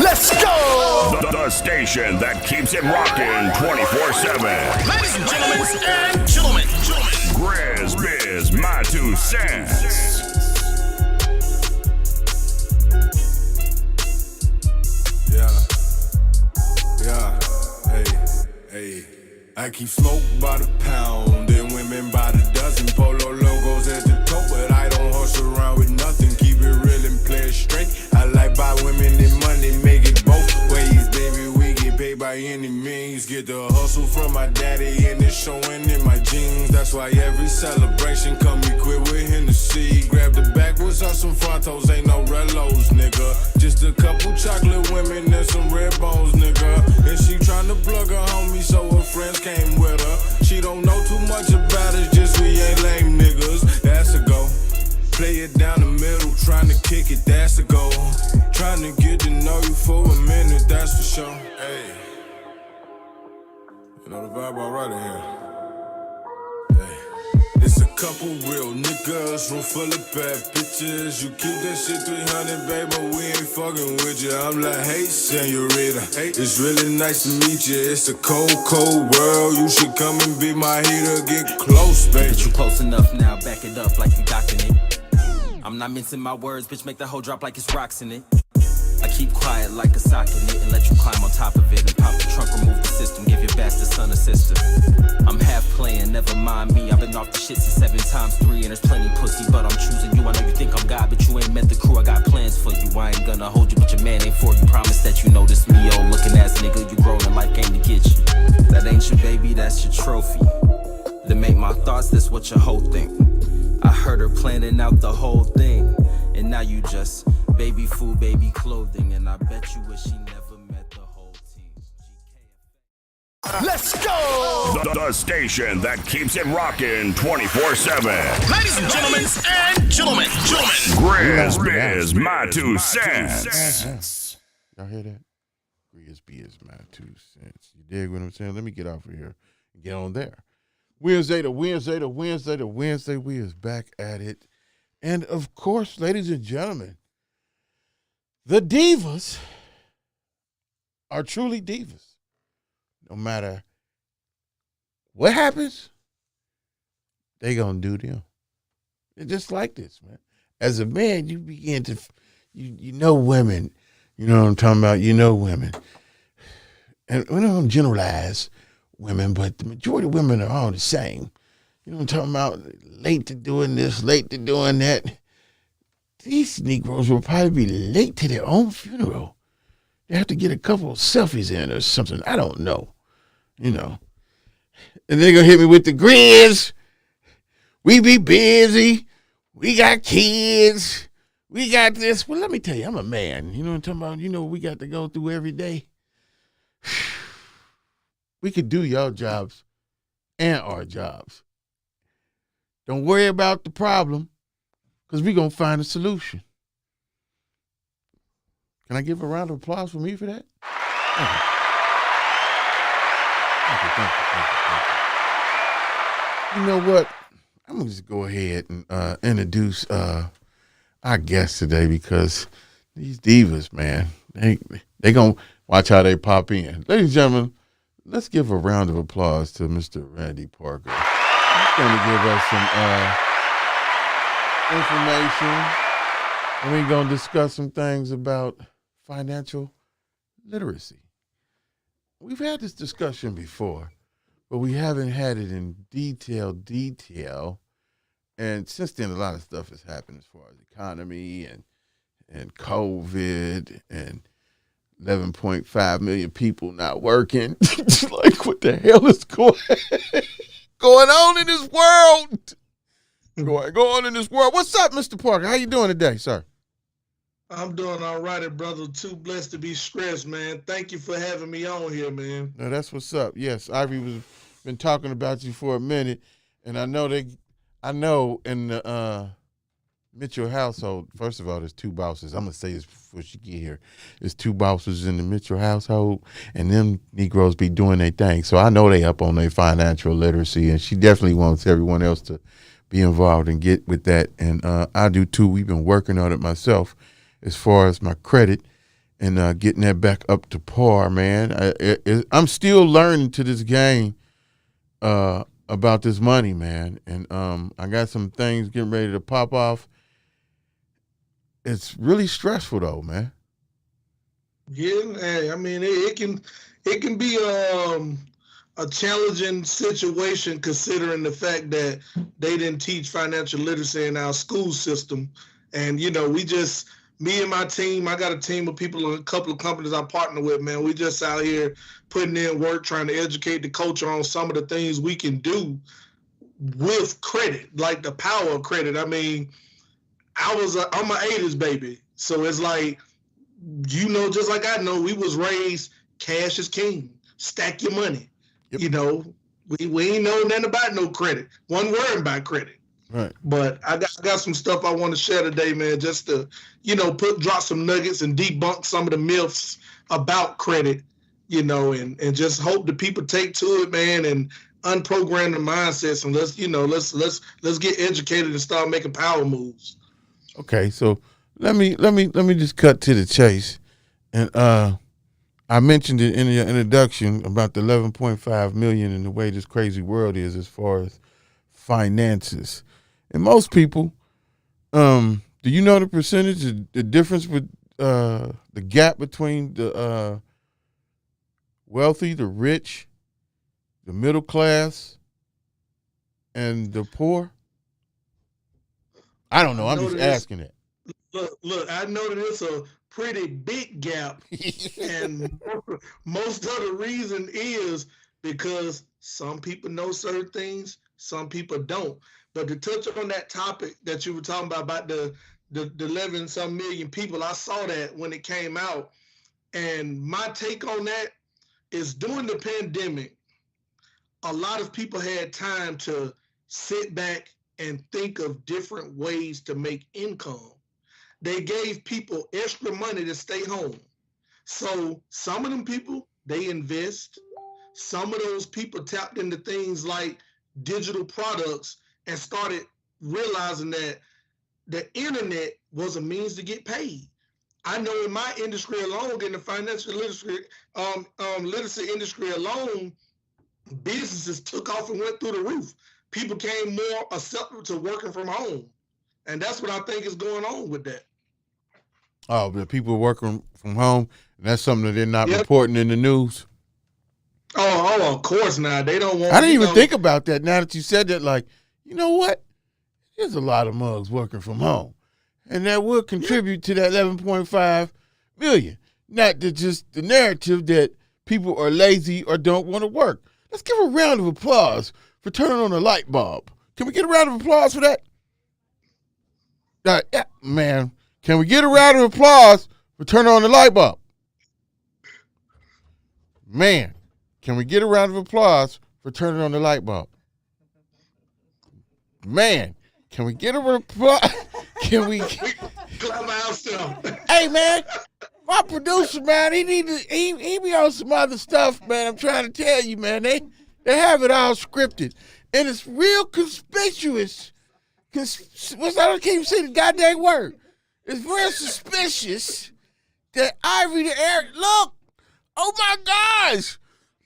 Let's go! The station that keeps it rocking 24/7. Ladies and gentlemen, Grizz Biz, my 2 cents. Hey, I keep smoke by the pound and women by the dozen. Polo logos at the top, but I don't hustle around with nothing. Keep it real and play it straight. I like buy women and money, make it both ways, baby. We get paid by any means. Get the hustle from my daddy and it's showing in my jeans. That's why every celebration come equipped with Hennessy. Grab the backwards on some Frontos, ain't no relos, nigga. Just a couple chocolate women and some red bones, nigga. And she tryna plug her homie, so her friends came with her. She don't know too much about it, just we ain't lame niggas. That's a go. Play it down the middle, tryna kick it, that's a go. Tryna get to know you for a minute, that's for sure. Hey, you know the vibe alright in here. It's a couple real niggas, room full of bad bitches. You keep that shit 300, babe, but we ain't fucking with you. I'm like, hey, senorita, it's really nice to meet you. It's a cold, cold world. You should come and be my heater. Get close, baby. Bitch, you close enough now, back it up like you docking it. I'm not mincing my words, bitch, make that hoe drop like it's rocks in it. I keep quiet like a sock in it and let you climb on top of it and pop the trunk, remove the system, give your bastard son or sister. I'm half playing, never mind me. I've been off the shit since 7 times 3 and there's plenty pussy, but I'm choosing you. I know you think I'm God, but you ain't met the crew. I got plans for you. I ain't gonna hold you, but your man ain't for you. Promise that you notice me, old looking ass nigga. You grown and life came to get you. That ain't your baby, that's your trophy. That make my thoughts, that's what your whole think. I heard her planning out the whole thing, and now you just baby food, baby clothing, and I bet you wish she never met the whole team. let's go! The station that keeps it rocking 24/7. Ladies and gentlemen, Grizz Biz, my 2 cents. Y'all hear that? GRIZZBIZMY2SENSE. You dig what I'm saying? Let me get off of here and get on there. Wednesday, we is back at it. And of course, ladies and gentlemen, the divas are truly divas. No matter what happens, they gonna do them. It's just like this, man. As a man, you begin to, you know women. You know what I'm talking about? You know women. And we don't generalize women, but the majority of women are all the same. You know what I'm talking about? Late to doing this, late to doing that. These Negroes will probably be late to their own funeral. They have to get a couple of selfies in or something. I don't know. You know. And they're going to hit me with the Grizz. We be busy. We got kids. We got this. Well, let me tell you, I'm a man. You know what I'm talking about? You know what we got to go through every day? We could do your jobs and our jobs. Don't worry about the problem, because we're going to find a solution. Can I give a round of applause for me for that? Thank you. You know what? I'm going to just go ahead and introduce our guest today, because these divas, man, they going to watch how they pop in. Ladies and gentlemen, let's give a round of applause to Mr. Randy Parker. He's going to give us some information, and we're going to discuss some things about financial literacy. We've had this discussion before, but we haven't had it in detail. And since then, a lot of stuff has happened as far as economy and COVID and 11.5 million people not working. Like, what the hell is going on in this world? Going on in this world. What's up, Mr. Parker? How you doing today, sir? I'm doing all right, brother. Too blessed to be stressed, man. Thank you for having me on here, man. No, that's what's up. Yes, Ivory been talking about you for a minute, and I know in the Mitchell household, first of all, there's 2 bosses. I'm gonna say this before she get here. There's 2 bosses in the Mitchell household, and them Negroes be doing their thing. So I know they up on their financial literacy, and she definitely wants everyone else to be involved and get with that. And I do too. We've been working on it myself as far as my credit and getting that back up to par, man. I'm still learning to this game about this money, man. And I got some things getting ready to pop off. It's really stressful though, man. Yeah, hey, I mean, it can be a challenging situation considering the fact that they didn't teach financial literacy in our school system. And, you know, me and my team, I got a team of people in a couple of companies I partner with, man. We just out here putting in work, trying to educate the culture on some of the things we can do with credit, like the power of credit. I mean, I'm an 80s baby. So it's like, you know, just like I know, we was raised cash is king. Stack your money. Yep. You know, we ain't know nothing about no credit. One word about credit. Right. But I got some stuff I want to share today, man, just to, you know, drop some nuggets and debunk some of the myths about credit, you know, and just hope the people take to it, man, and unprogram the mindsets, and let's get educated and start making power moves. Okay, so let me just cut to the chase. And I mentioned it in the introduction about the 11.5 million and the way this crazy world is as far as finances. And most people, do you know the percentage, the difference with the gap between the wealthy, the rich, the middle class, and the poor? I don't know. I'm just asking it. Look, I know that it's a pretty big gap, and most of the reason is because some people know certain things, some people don't. But to touch on that topic that you were talking about the 11 some million people, I saw that when it came out, and my take on that is during the pandemic, a lot of people had time to sit back and think of different ways to make income. They gave people extra money to stay home. So some of them people, they invest. Some of those people tapped into things like digital products and started realizing that the internet was a means to get paid. I know in my industry alone, in the financial literacy, literacy industry alone, businesses took off and went through the roof. People came more acceptable to working from home. And that's what I think is going on with that. Oh, the people working from home, and that's something that they're not reporting in the news? Oh, of course not. They don't want. I didn't even think about that. Now that you said that, like, you know what? There's a lot of mugs working from home, and that will contribute to that 11.5 million. Not just the narrative that people are lazy or don't want to work. Let's give a round of applause for turning on the light bulb. Can we get a round of applause for that? Yeah, man. Can we get a round of applause for turning on the light bulb? Man, can we get a round of applause for turning on the light bulb? Man, can we get a applause? Can we? Hey, man, my producer, man, he be on some other stuff, man. I'm trying to tell you, man, they have it all scripted, and it's real conspicuous. What's that? I can't even say the goddamn word. It's real suspicious that Ivy the air. Look, oh my gosh,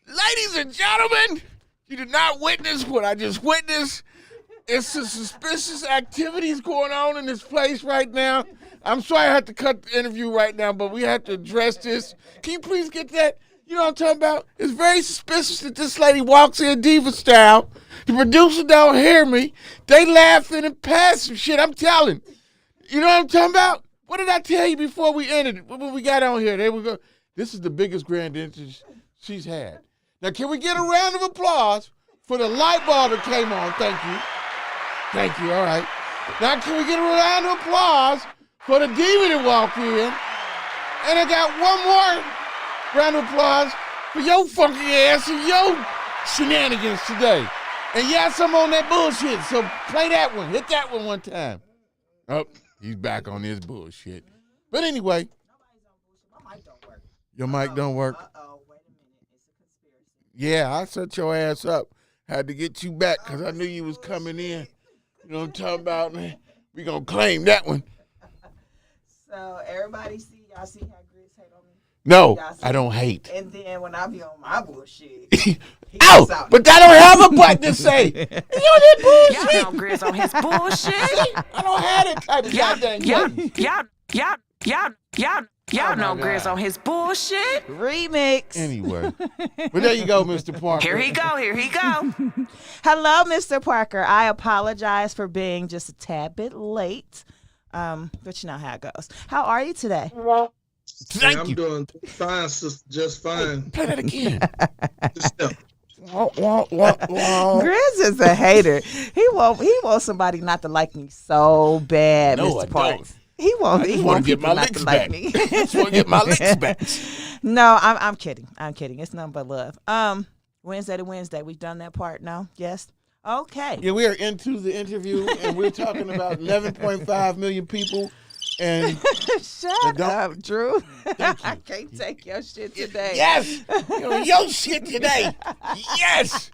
ladies and gentlemen, you did not witness what I just witnessed. It's some suspicious activities going on in this place right now. I'm sorry I have to cut the interview right now, but we have to address this. Can you please get that? You know what I'm talking about? It's very suspicious that this lady walks in diva style. The producer don't hear me. They laughing and passing shit. I'm telling. You know what I'm talking about? What did I tell you before we ended? When we got on here, there we go. This is the biggest grand entrance she's had. Now, can we get a round of applause for the light bulb that came on? Thank you. Thank you. All right. Now, can we get a round of applause for the demon that walked in? And I got one more round of applause for your funky ass and your shenanigans today. And yes, I'm on that bullshit, so play that one. Hit that one time. Oh, he's back on his bullshit. But anyway. My mic don't work. Your mic don't work? Uh-oh, wait a minute. It's a conspiracy. Yeah, I set your ass up. Had to get you back because I knew you was coming in. You know what I'm talking about, man? We gonna claim that one. So everybody y'all see how Grizz hate on me No, Y'all see? I don't hate. And then when I be on my bullshit, he Ow! goes out. But I don't have a button to say. You know that bullshit. Y'all know Grizz on his bullshit. I don't have that type of goddamn button. Y'all know my Grizz God. on his bullshit. Remix. Anyway, but there you go, Mr. Parker. Here he go. Hello, Mr. Parker. I apologize for being just a tad bit late. But you know how it goes. How are you today? Thank I'm you. doing fine, sister, just fine. Play that again. Just, Grizz is a hater. He wants somebody not to like me so bad, No, Mr. I Parker. don't. He won't. I He just want wants to get people my not to licks like back. me. I just want to get my licks back. No, I'm kidding. I'm kidding. It's nothing but love. Wednesday to Wednesday. We've done that part. No? Yes? Okay. Yeah, we are into the interview, and we're talking about 11.5 million people. And Shut don't- up, Drew. Thank you. I can't take your shit today. yes, your shit today. Yes,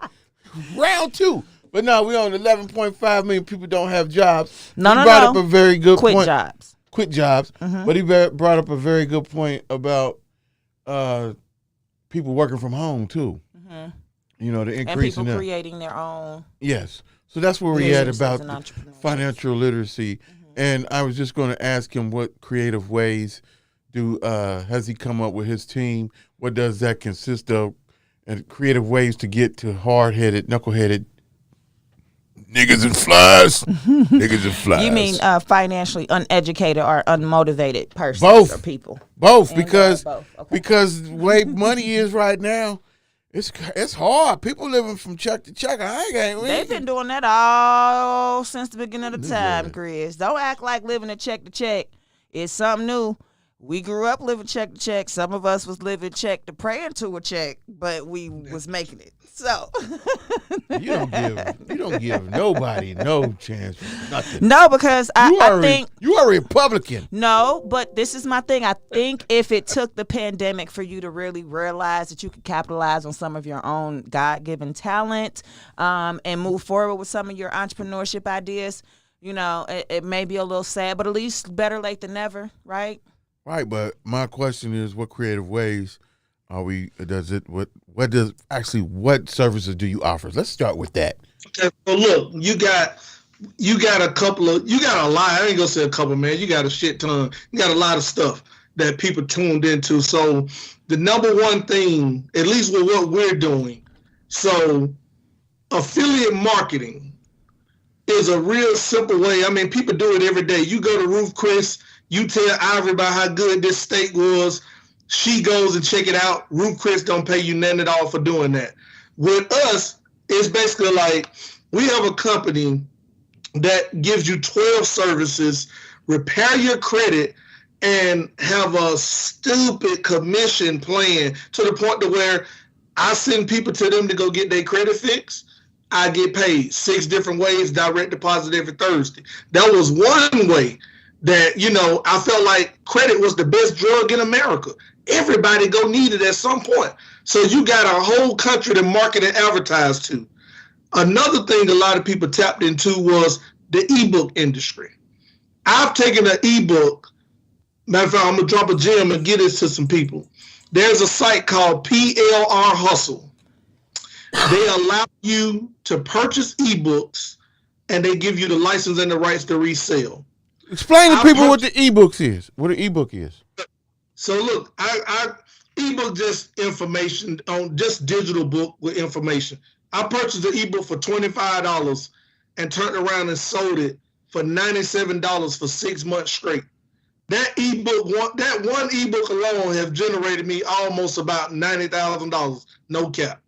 round two. But no, we're on 11.5 million people don't have jobs. No, he no, brought no. up a very good Quit point. jobs. Quit jobs. But he brought up a very good point about people working from home too. You know, the And increase people in that. creating their own. Yes. So that's where we're at business about and the entrepreneurship. financial literacy. And I was just going to ask him what creative ways has he come up with his team? What does that consist of? And creative ways to get to hard-headed, knuckleheaded niggas and flies. Niggas and flies. You mean financially uneducated or unmotivated persons Both. or people? both? And, Because both. Okay. because the way money is right now, it's hard. People living from check to check. They've been doing that all since the beginning of the time, Yeah. Grizz. Don't act like living a check to check is something new. We grew up living check to check. Some of us was living check to praying to a check, but we was making it. So You don't give nobody no chance for nothing. no, because I think you are a Republican. no, but this is my thing. I think if it took the pandemic for you to really realize that you could capitalize on some of your own God-given talent and move forward with some of your entrepreneurship ideas, you know, it may be a little sad, but at least better late than never, right? Right, but my question is, what creative ways are we? What services do you offer? Let's start with that. Okay, so look, you got a lot. I ain't gonna say a couple, man. You got a shit ton. You got a lot of stuff that people tuned into. So the number one thing, at least with what we're doing, so affiliate marketing is a real simple way. I mean, people do it every day. You go to Ruth Chris, you tell Ivory about how good this steak was. She goes and check it out. Ruth Chris don't pay you nothing at all for doing that. With us, it's basically like we have a company that gives you 12 services, repair your credit, and have a stupid commission plan to the point to where I send people to them to go get their credit fixed. I get paid 6 different ways, direct deposit every Thursday. That was one way that, you know, I felt like credit was the best drug in America. Everybody go need it at some point. So you got a whole country to market and advertise to. Another thing a lot of people tapped into was the ebook industry. I've taken an ebook. Matter of fact, I'm going to drop a gem and get this to some people. There's a site called PLR Hustle. They allow you to purchase ebooks, and they give you the license and the rights to resell. Explain to people what the ebooks is. What an ebook is. So look, I ebook just information on just digital book with information. I purchased an ebook for $25 and turned around and sold it for $97 for 6 months straight. That one ebook alone have generated me almost about $90,000, no cap.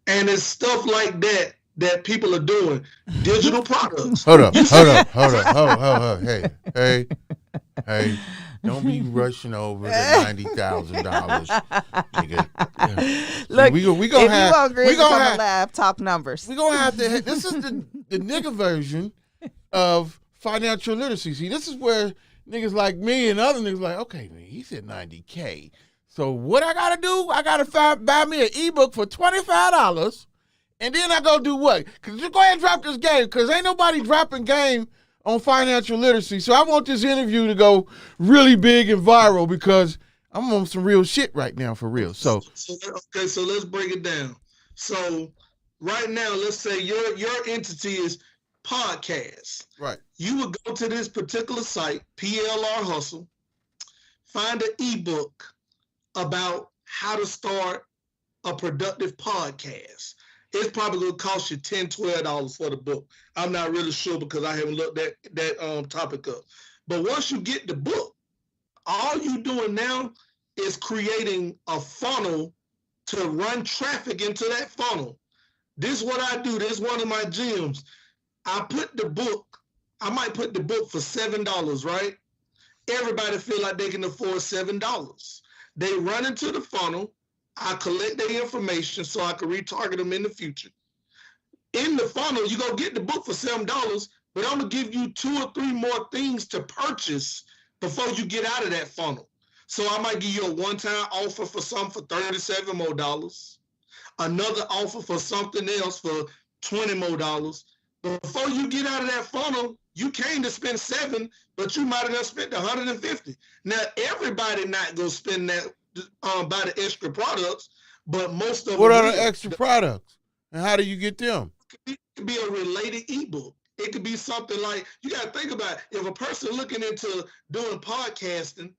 And it's stuff like that people are doing. Digital products. Hold up. Hey. Don't be rushing over the $90,000, nigga. Yeah. Look, we if gonna you have want Grizz we to come gonna and have laugh, talk numbers. we gonna have to. This is the nigga version of financial literacy. See, this is where niggas like me and other niggas like, okay, man, he said $90K. So what I gotta do? I gotta buy me an ebook for $25, and then I go do what? Cause just go ahead and drop this game, cause ain't nobody dropping game on financial literacy. So I want this interview to go really big and viral because I'm on some real shit right now for real. So okay, so let's break it down. So right now, let's say your entity is podcast. right. You would go to this particular site, PLR Hustle, find an ebook about how to start a productive podcast. It's probably going to cost you $10, $12 for the book. I'm not really sure because I haven't looked that topic up. But once you get the book, all you doing now is creating a funnel to run traffic into that funnel. This is what I do. This is one of my gems. I might put the book for $7, right? Everybody feel like they can afford $7. They run into the funnel. I collect their information so I can retarget them in the future. In the funnel, you go get the book for $7, but I'm going to give you 2 or 3 more things to purchase before you get out of that funnel. So I might give you a one-time offer for something for $37 more, another offer for something else for $20 more. But before you get out of that funnel, you came to spend $7, but you might have spent $150. Now, everybody not going to spend that buy the extra products, but most of them. What are the extra products? And how do you get them? It could be a related ebook. It could be something like, you got to think about, if a person looking into doing podcasting,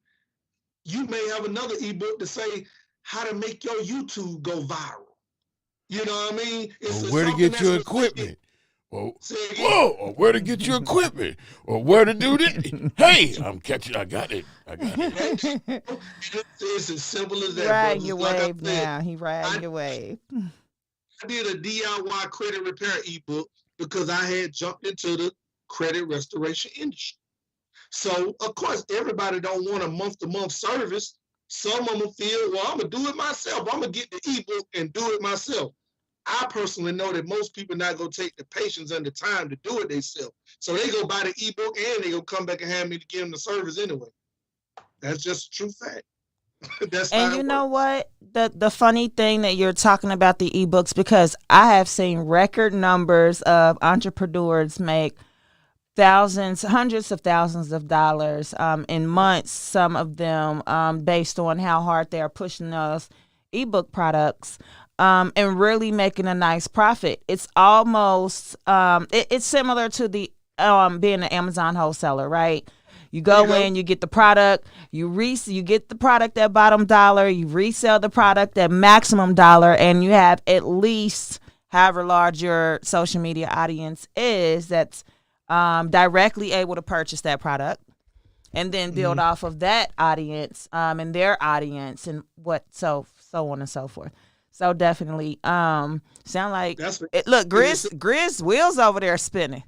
you may have another ebook to say how to make your YouTube go viral. You know what I mean? Or where to get your equipment. Or where to get your equipment. Or where to do this. Hey, I got it. It's as simple as that. Riding your wave now. He riding your wave. I did a DIY credit repair ebook because I had jumped into the credit restoration industry. So, of course, everybody don't want a month-to-month service. Some of them feel, well, I'm going to do it myself. I'm going to get the ebook and do it myself. I personally know that most people not going to take the patience and the time to do it themselves. So they go buy the ebook and they go come back and have me to give them the service anyway. That's just a true fact. That's and you know what? The funny thing that you're talking about the ebooks, because I have seen record numbers of entrepreneurs make thousands, hundreds of thousands of dollars in months, some of them based on how hard they are pushing those ebook products. And really making a nice profit. It's almost it's similar to the being an Amazon wholesaler, right? You go in, you get the product, you get the product at bottom dollar, you resell the product at maximum dollar, and you have at least however large your social media audience is that's directly able to purchase that product, and then build off of that audience and their audience and so on and so forth. So definitely, sound like look, Grizz wheels over there spinning.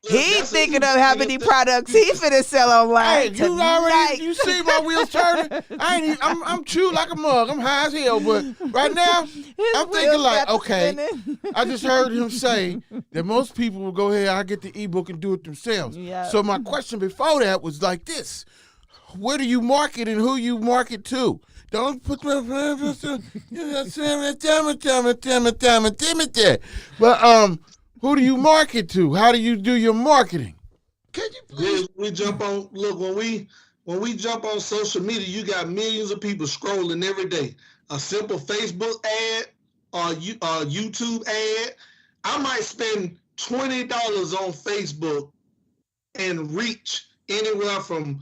He thinking of how many products he finna sell online. Hey, you see my wheels turning? I'm chewed like a mug. I'm high as hell, but right now I'm thinking like, okay, I just heard him say that most people will go ahead, I get the ebook and do it themselves. Yep. So my question before that was like this: where do you market and who you market to? Don't put my but who do you market to? How do you do your marketing? Can you please? We jump on. Look, when we jump on social media, you got millions of people scrolling every day. A simple Facebook ad or YouTube ad. I might spend $20 on Facebook and reach anywhere from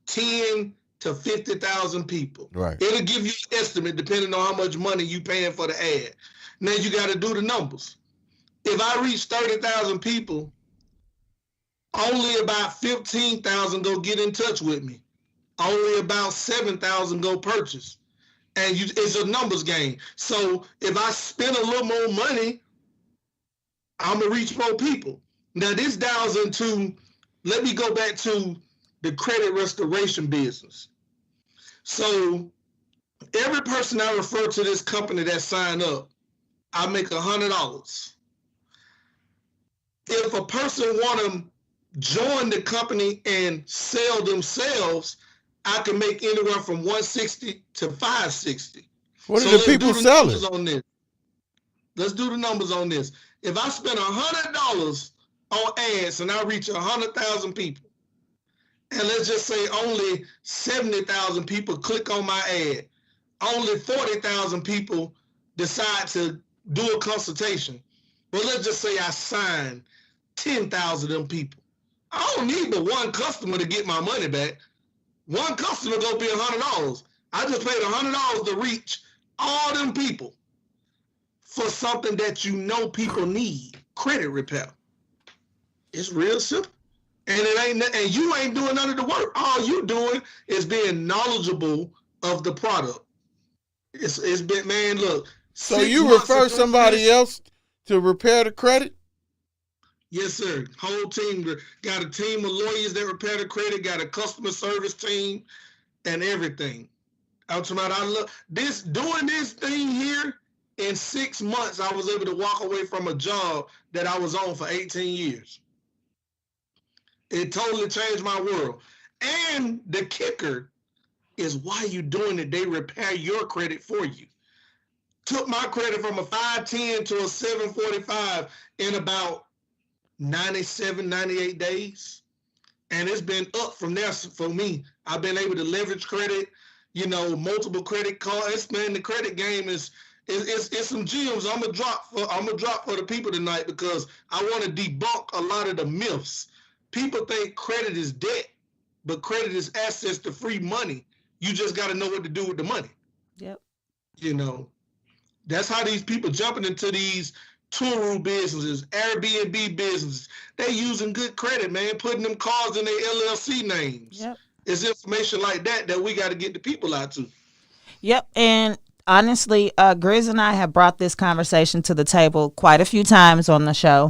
10 to 50,000 people. Right. It'll give you an estimate depending on how much money you paying for the ad. Now you got to do the numbers. If I reach 30,000 people, only about 15,000 go get in touch with me. Only about 7,000 go purchase. And it's a numbers game. So if I spend a little more money, I'm going to reach more people. Now this dials into, let me go back to the credit restoration business. So every person I refer to this company that sign up, I make $100. If a person want to join the company and sell themselves, I can make anywhere from $160 to $560. What are the people selling? Let's do the numbers on this. If I spend $100 on ads and I reach 100,000 people, and let's just say only 70,000 people click on my ad, only 40,000 people decide to do a consultation. But let's just say I sign 10,000 of them people. I don't need but one customer to get my money back. One customer gonna be $100. I just paid $100 to reach all them people for something that you know people need, credit repair. It's real simple. And and you ain't doing none of the work. All you doing is being knowledgeable of the product. It's been, man, look. So you refer somebody else to repair the credit? Yes, sir. Whole team. Got a team of lawyers that repair the credit, got a customer service team and everything. I'm talking about, I love this, doing this thing here. In 6 months, I was able to walk away from a job that I was on for 18 years. It totally changed my world. And the kicker is, why you doing it, they repair your credit for you. Took my credit from a 510 to a 745 in about 97, 98 days. And it's been up from there for me. I've been able to leverage credit, multiple credit cards. Man, the credit game is it's some gems I'm gonna drop for the people tonight, because I want to debunk a lot of the myths. People think credit is debt, but credit is access to free money. You just got to know what to do with the money. Yep. That's how these people jumping into these tour businesses, Airbnb businesses. They using good credit, man, putting them cars in their LLC names. Yep. It's information like that we got to get the people out to. Yep. And honestly, Grizz and I have brought this conversation to the table quite a few times on the show.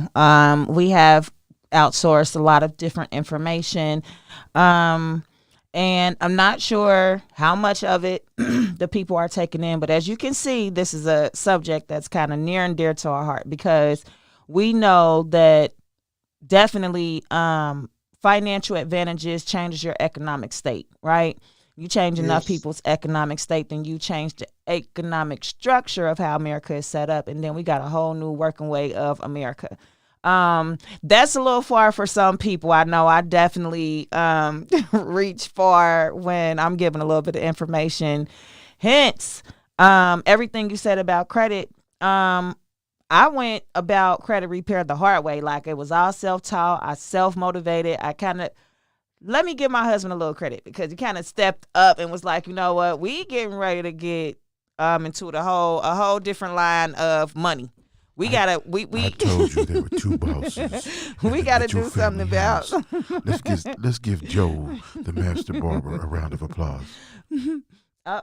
We have outsourced a lot of different information. And I'm not sure how much of it the people are taking in, but as you can see, this is a subject that's kind of near and dear to our heart, because we know that definitely financial advantages changes your economic state, right? You change enough people's economic state, then you change the economic structure of how America is set up, and then we got a whole new working way of America. That's a little far for some people. I know I definitely reach far when I'm giving a little bit of information. Hence, everything you said about credit, I went about credit repair the hard way. Like, it was all self-taught. I self-motivated. Let me give my husband a little credit, because he kind of stepped up and was like, you know what, we getting ready to get into a whole different line of money. I told you there were two bosses. We gotta do something about. Let's give Joe, the master barber, a round of applause. I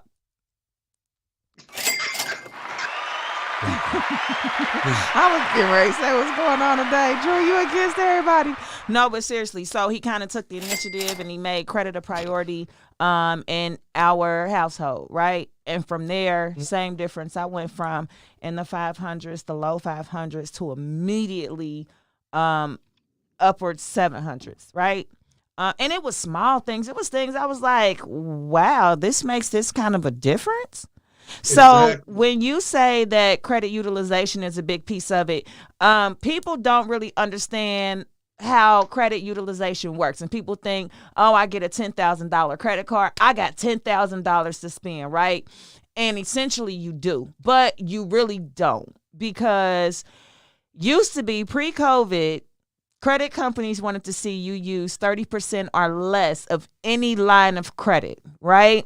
was getting ready to say what's going on today. Drew, you against everybody? No, but seriously, so he kind of took the initiative and he made credit a priority in our household, right? And from there, same difference. I went from in the 500s, the low 500s, to immediately upwards 700s, right? And it was small things. It was things I was like, wow, this makes this kind of a difference. So exactly. When you say that credit utilization is a big piece of it, people don't really understand how credit utilization works. And people think, oh, I get a $10,000 credit card, I got $10,000 to spend, right? And essentially you do, but you really don't, because used to be pre-COVID, credit companies wanted to see you use 30% or less of any line of credit, right?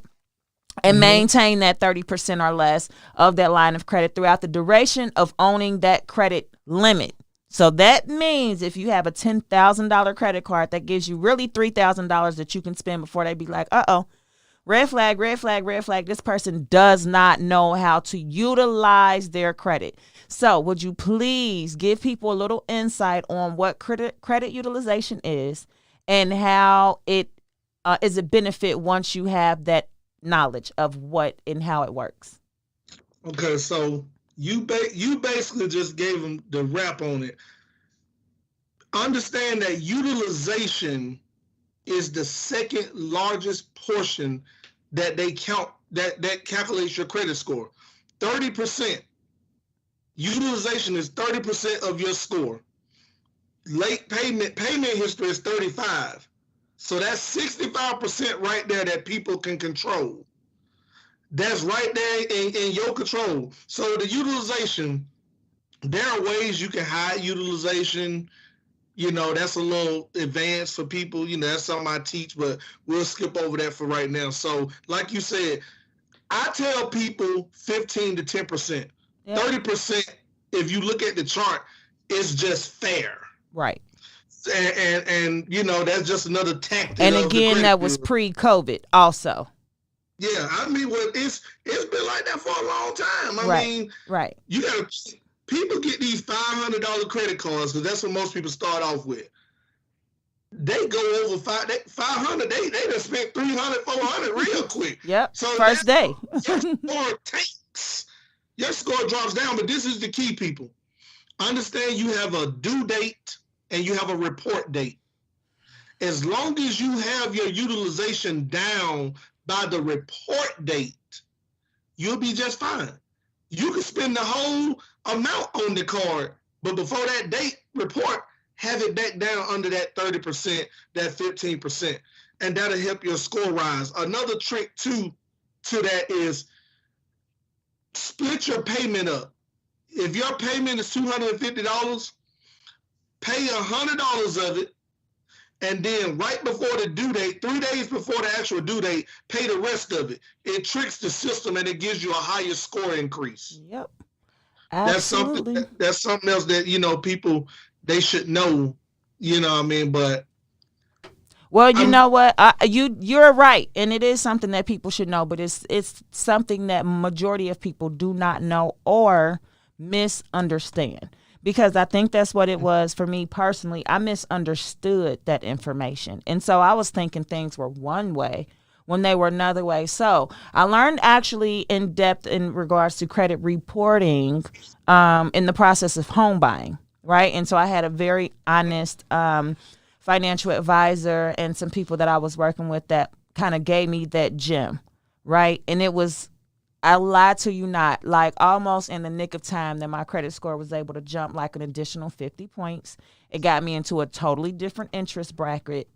And maintain that 30% or less of that line of credit throughout the duration of owning that credit limit. So that means if you have a $10,000 credit card, that gives you really $3,000 that you can spend before they be like, uh-oh, red flag, red flag, red flag. This person does not know how to utilize their credit. So would you please give people a little insight on what credit utilization is and how it is a benefit once you have that knowledge of what and how it works? Okay, so you basically just gave them the wrap on it. Understand that utilization is the second largest portion that they count, that calculates your credit score. 30%. Utilization is 30% of your score. Late payment history is 35. So that's 65% right there that people can control. That's right there in your control. So the utilization, there are ways you can hide utilization. You know, that's a little advanced for people. You know, that's something I teach, but we'll skip over that for right now. So like you said, I tell people 15 to 10%. 30%, if you look at the chart, is just fair. Right. And you know, that's just another tactic. And again, that was pre-COVID also. Yeah, I mean, well, it's been like that for a long time. I mean, right. You gotta, people get these $500 credit cards because that's what most people start off with. They go over 500. They done spent 300, 400 real quick. Yep. So first day. Your score tanks. Your score drops down. But this is the key, people. Understand you have a due date and you have a report date. As long as you have your utilization down by the report date, you'll be just fine. You can spend the whole amount on the card, but before that date report, have it back down under that 30%, that 15%, and that'll help your score rise. Another trick to that is split your payment up. If your payment is $250, pay $100 of it, and then right before the due date, 3 days before the actual due date, pay the rest of it. It tricks the system and it gives you a higher score increase. Yep. Absolutely. That's something else that, you know, people, they should know, you know what I mean? But well, you know what? You're right, and it is something that people should know, but it's something that majority of people do not know or misunderstand. Because I think that's what it was for me personally. I misunderstood that information. And so I was thinking things were one way when they were another way. So I learned actually in depth in regards to credit reporting in the process of home buying, right? And so I had a very honest financial advisor and some people that I was working with that kind of gave me that gem, right? And it was, I lied to you not, like almost in the nick of time that my credit score was able to jump like an additional 50 points. It got me into a totally different interest bracket,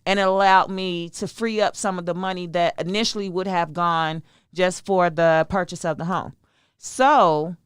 and it allowed me to free up some of the money that initially would have gone just for the purchase of the home. So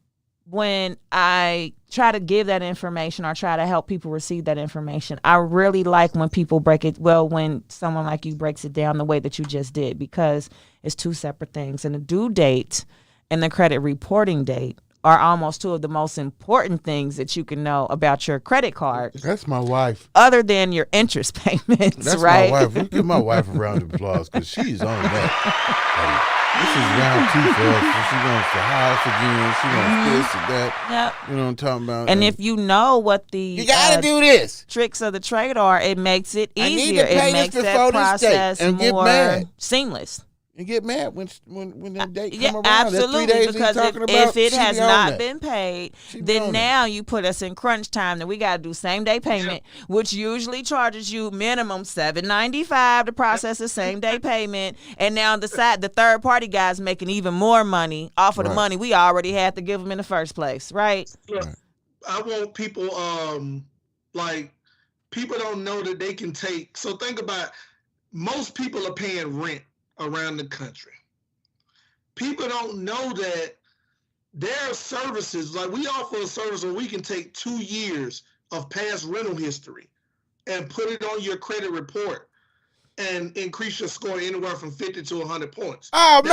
when I try to give that information or try to help people receive that information, I really like when people break it, well, when someone like you breaks it down the way that you just did, because it's two separate things. And the due date and the credit reporting date are almost two of the most important things that you can know about your credit card. That's my wife. Other than your interest payments, That's right? my wife. We give my wife a round of applause because she's on that. This is round 2 for us. She wants the house again. She wants this and that. Yep. You know what I'm talking about? And if you know what the you gotta do this tricks of the trade are, it makes it easier. I need to pay it makes this that before process this date and get more mad. seamless. And get mad when that date Yeah, come around. absolutely. That 3 days Because he's talking if it she has be on not that. been paid, She be then on now you put us in crunch time that we got to do same day payment, which usually charges you minimum $7.95 to process the same day payment. And now the third party guy's making even more money off of the money we already had to give them in the first place, right? Look, I want people, like, people don't know that they can take. So think about, most people are paying rent around the country. People don't know that there are services, like we offer a service where we can take 2 years of past rental history and put it on your credit report and increase your score anywhere from 50 to 100 points. Oh,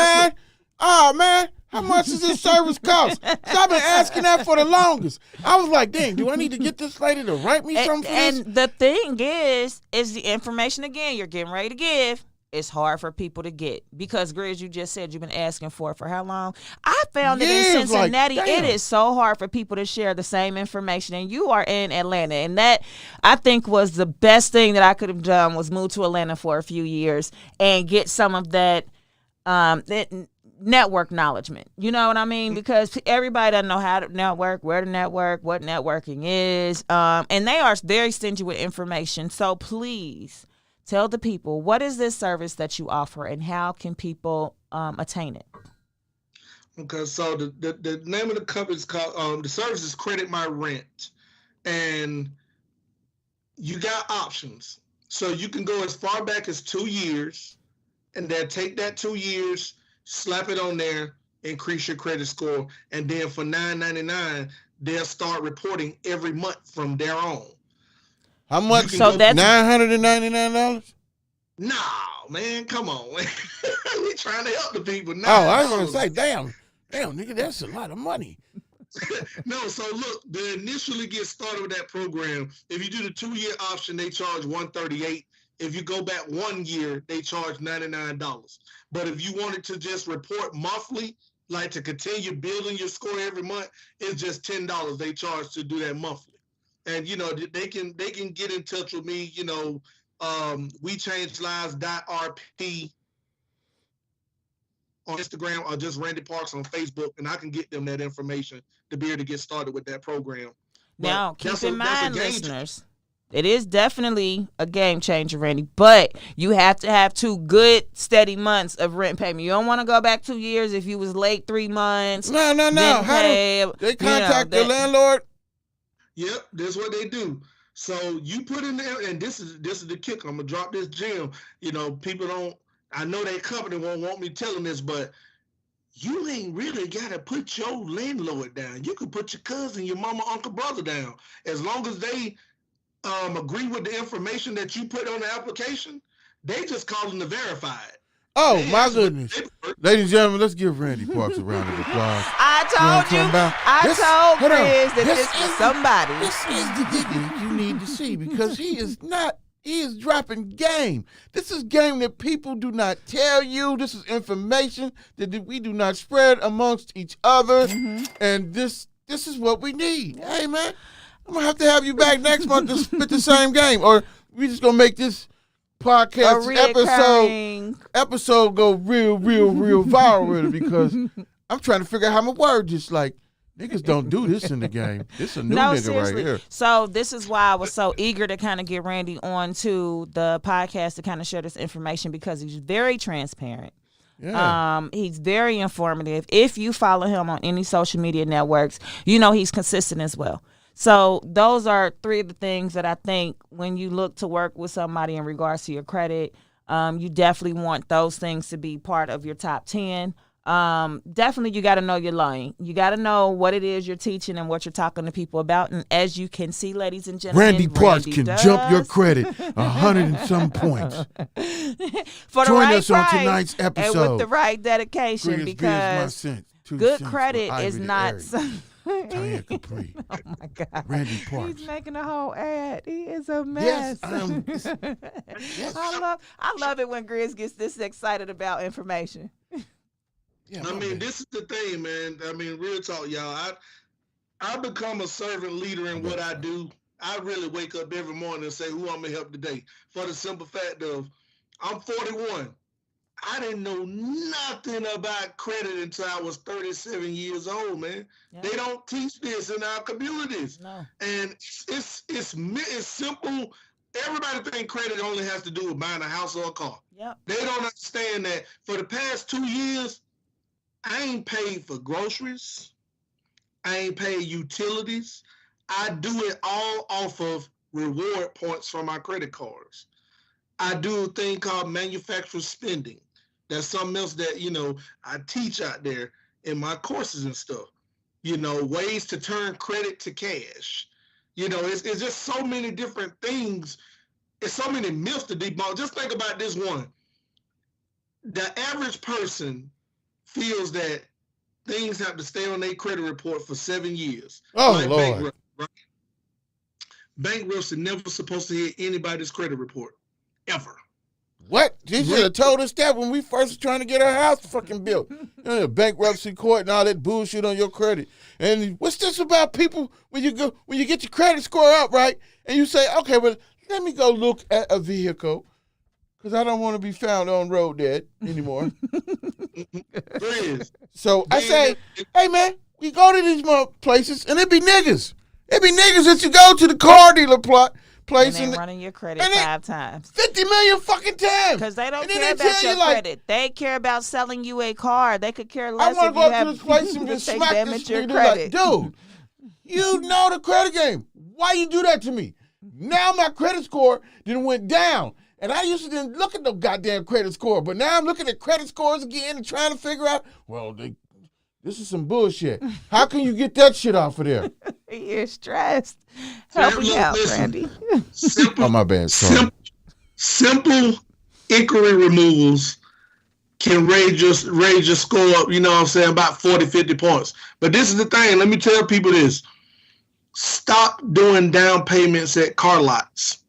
man. How much does this service cost? 'Cause I've been asking that for the longest. I was like, dang, do I need to get this lady to write me something for this? And the thing is the information, again, you're getting ready to give. It's hard for people to get because, Grizz, you just said you've been asking for it for how long? I found that in Years, like, Cincinnati, damn. it is so hard for people to share the same information. And you are in Atlanta. And that, I think, was the best thing that I could have done was move to Atlanta for a few years and get some of that network knowledgement. You know what I mean? Because everybody doesn't know how to network, where to network, what networking is. And they are very stingy with information. So please tell the people, what is this service that you offer and how can people attain it? Okay, so the name of the company is called, the service is Credit My Rent. And you got options. So you can go as far back as 2 years, and then take that 2 years, slap it on there, increase your credit score, and then for $9.99, they'll start reporting every month from there on. How much? So that's $999. No, man, come on. We trying to help the people now. Oh, I was gonna say, damn, nigga, that's a lot of money. No, so look, to initially get started with that program, if you do the 2-year option, they charge $138. If you go back 1 year, they charge $99. But if you wanted to just report monthly, like to continue building your score every month, it's just $10 they charge to do that monthly. And you know, they can get in touch with me, you know, WeChangeLives.rp on Instagram, or just Randy Parks on Facebook, and I can get them that information to be able to get started with that program. Now, But keep that's in a- that's a mind, game listeners, it is definitely a game changer, Randy, but you have to have 2 good, steady months of rent payment. You don't want to go back 2 years if you was late 3 months. No. didn't How pay, do they contact the that- landlord? Yep, that's what they do. So you put in there, and this is the kicker. I'm gonna drop this gem. You know, people don't. I know that company won't want me telling this, but you ain't really gotta put your landlord down. You can put your cousin, your mama, uncle, brother down, as long as they agree with the information that you put on the application. They just call them to verify it. Oh, They my ask what goodness. paperwork- Ladies and gentlemen, let's give Randy Parks a round of applause. I told you. I told Grizz that this was somebody. This is the dignity you need to see, because he is dropping game. This is game that people do not tell you. This is information that we do not spread amongst each other. And this is what we need. Hey, man, I'm going to have you back next month to spit the same game. Or we just going to make this podcast episode go real viral with it, because I'm trying to figure out how my word just like, niggas don't do this in the game. This a new nigga seriously. right here. So this is why I was so eager to kind of get Randy onto the podcast to kind of share this information, because he's very transparent. Yeah. He's very informative. If you follow him on any social media networks, you know he's consistent as well. So those are 3 of the things that I think when you look to work with somebody in regards to your credit, you definitely want those things to be part of your top 10. Definitely you got to know your lane. You got to know what it is you're teaching and what you're talking to people about. And as you can see, ladies and gentlemen, Randy Parks can does. jump your credit 100 and some points. For the Join right us on price tonight's and episode. with the right dedication, because good credit is not Tanya Capri. Oh my God. Randy Parks. He's making a whole ad. He is a mess. Yes, yes. I love it when Grizz gets this excited about information. Yeah, I my mean, bad. this is the thing, man. I mean, real talk, y'all. I become a servant leader in what I do. I really wake up every morning and say, who I'm gonna help today? For the simple fact of, I'm 41. I didn't know nothing about credit until I was 37 years old, man. Yeah. They don't teach this in our communities. No. And it's simple. Everybody think credit only has to do with buying a house or a car. Yep. They don't understand that for the past 2 years, I ain't paid for groceries. I ain't paid utilities. I do it all off of reward points from my credit cards. I do a thing called manufacturer spending. That's something else that, you know, I teach out there in my courses and stuff. You know, ways to turn credit to cash. You know, it's just so many different things. It's so many myths to debunk. Just think about this one. The average person feels that things have to stay on their credit report for 7 years. Oh, Like Lord. bankrupt, right? Bankruptcy never supposed to hit anybody's credit report, ever. What? They should have told us that when we first was trying to get our house fucking built. Bankruptcy court and all that bullshit on your credit. And what's this about people when you get your credit score up, right? And you say, okay, well, let me go look at a vehicle because I don't want to be found on road dead anymore. Please. So I say, hey man, we go to these places and it be niggas. It be niggas that you go to the car dealer place And and they running your credit and it- 5 times. 50 million fucking times. Because they don't And then care they tell about you, your like, credit. They care about selling you a car. They could care I less want if to go you up to have this place and just they smack this damage your nigga. credit. Like, dude, you know the credit game. Why you do that to me? Now my credit score then went down. And I used to didn't look at no goddamn credit score. But now I'm looking at credit scores again and trying to figure out, well, this is some bullshit. How can you get that shit off of there? You're stressed. Help me out, Listen. Randy. Simple, Oh, my bad. Sorry. simple inquiry removals can raise your score up, you know what I'm saying, about 40, 50 points. But this is the thing. Let me tell people this. Stop doing down payments at car lots.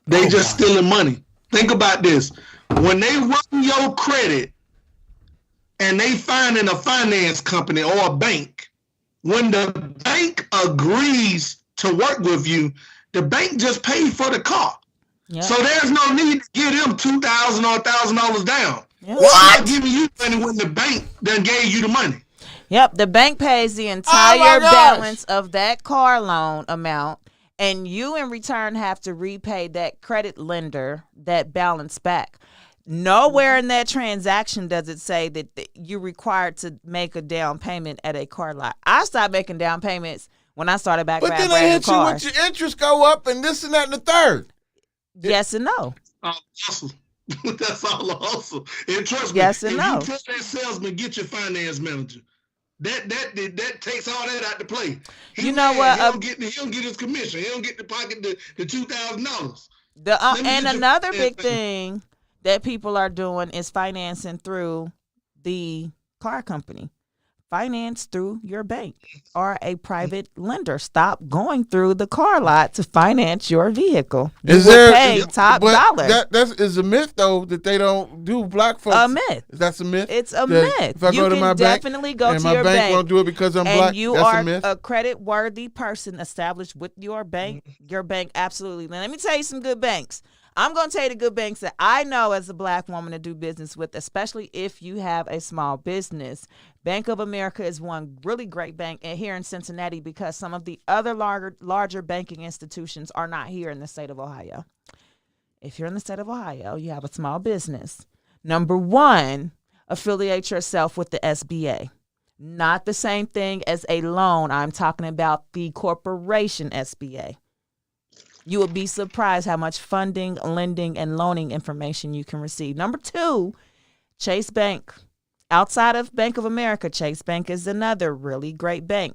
They just stealing money. Think about this. When they run your credit and they find in a finance company or a bank, when the bank agrees to work with you, the bank just paid for the car. Yep. So there's no need to give them $2,000 or $1,000 down. Yep. What? Not giving you money when the bank done gave you the money. Yep, the bank pays the entire balance of that car loan amount, and you in return have to repay that credit lender that balance back. Nowhere in that transaction does it say that you're required to make a down payment at a car lot. I stopped making down payments when I started back. But then they hit you with your interest go up and this and that and the third. Yes and no. Hustle. That's all a hustle. And trust me, Yes and if no. you tell that salesman, get your finance manager. That takes all that out to play. You know what? He don't get his commission. He don't get to pocket the $2,000. And another big thing that people are doing is financing through the car company. Finance through your bank or a private lender. Stop going through the car lot to finance your vehicle. You will pay top dollar. That is a myth, though, that they don't do black folks. A myth. That's a myth? It's a myth. If I go to my bank definitely go and to my your bank won't do it because I'm black, and you that's are a myth? a credit-worthy person established with your bank, absolutely. Now, let me tell you some good banks. I'm going to tell you the good banks that I know as a black woman to do business with, especially if you have a small business. Bank of America is one really great bank here in Cincinnati because some of the other larger banking institutions are not here in the state of Ohio. If you're in the state of Ohio, you have a small business. Number one, affiliate yourself with the SBA. Not the same thing as a loan. I'm talking about the corporation SBA. You will be surprised how much funding, lending, and loaning information you can receive. Number two, Chase Bank. Outside of Bank of America, Chase Bank is another really great bank.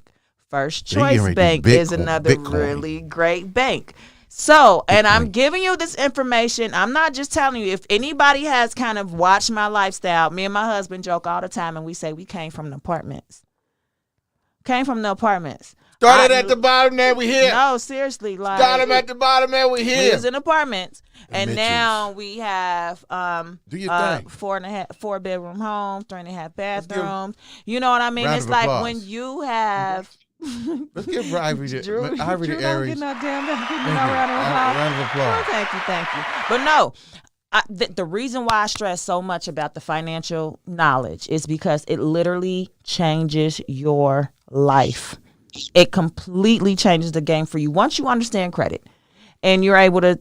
First Choice Bank is another really great bank. So, and I'm giving you this information. I'm not just telling you. If anybody has kind of watched my lifestyle, me and my husband joke all the time, and we say we came from the apartments. Started at the bottom, there we here. No, seriously. Started at the bottom, there we here. We was in apartments. And now we have do your thing. 4-bedroom home, 3.5 bathrooms. You know what I mean? Round It's of like applause. when you have Let's give Ivory the Drew Aries. don't get no damn Round of applause. Thank you. But no, the reason why I stress so much about the financial knowledge is because it literally changes your life. It completely changes the game for you. Once you understand credit and you're able to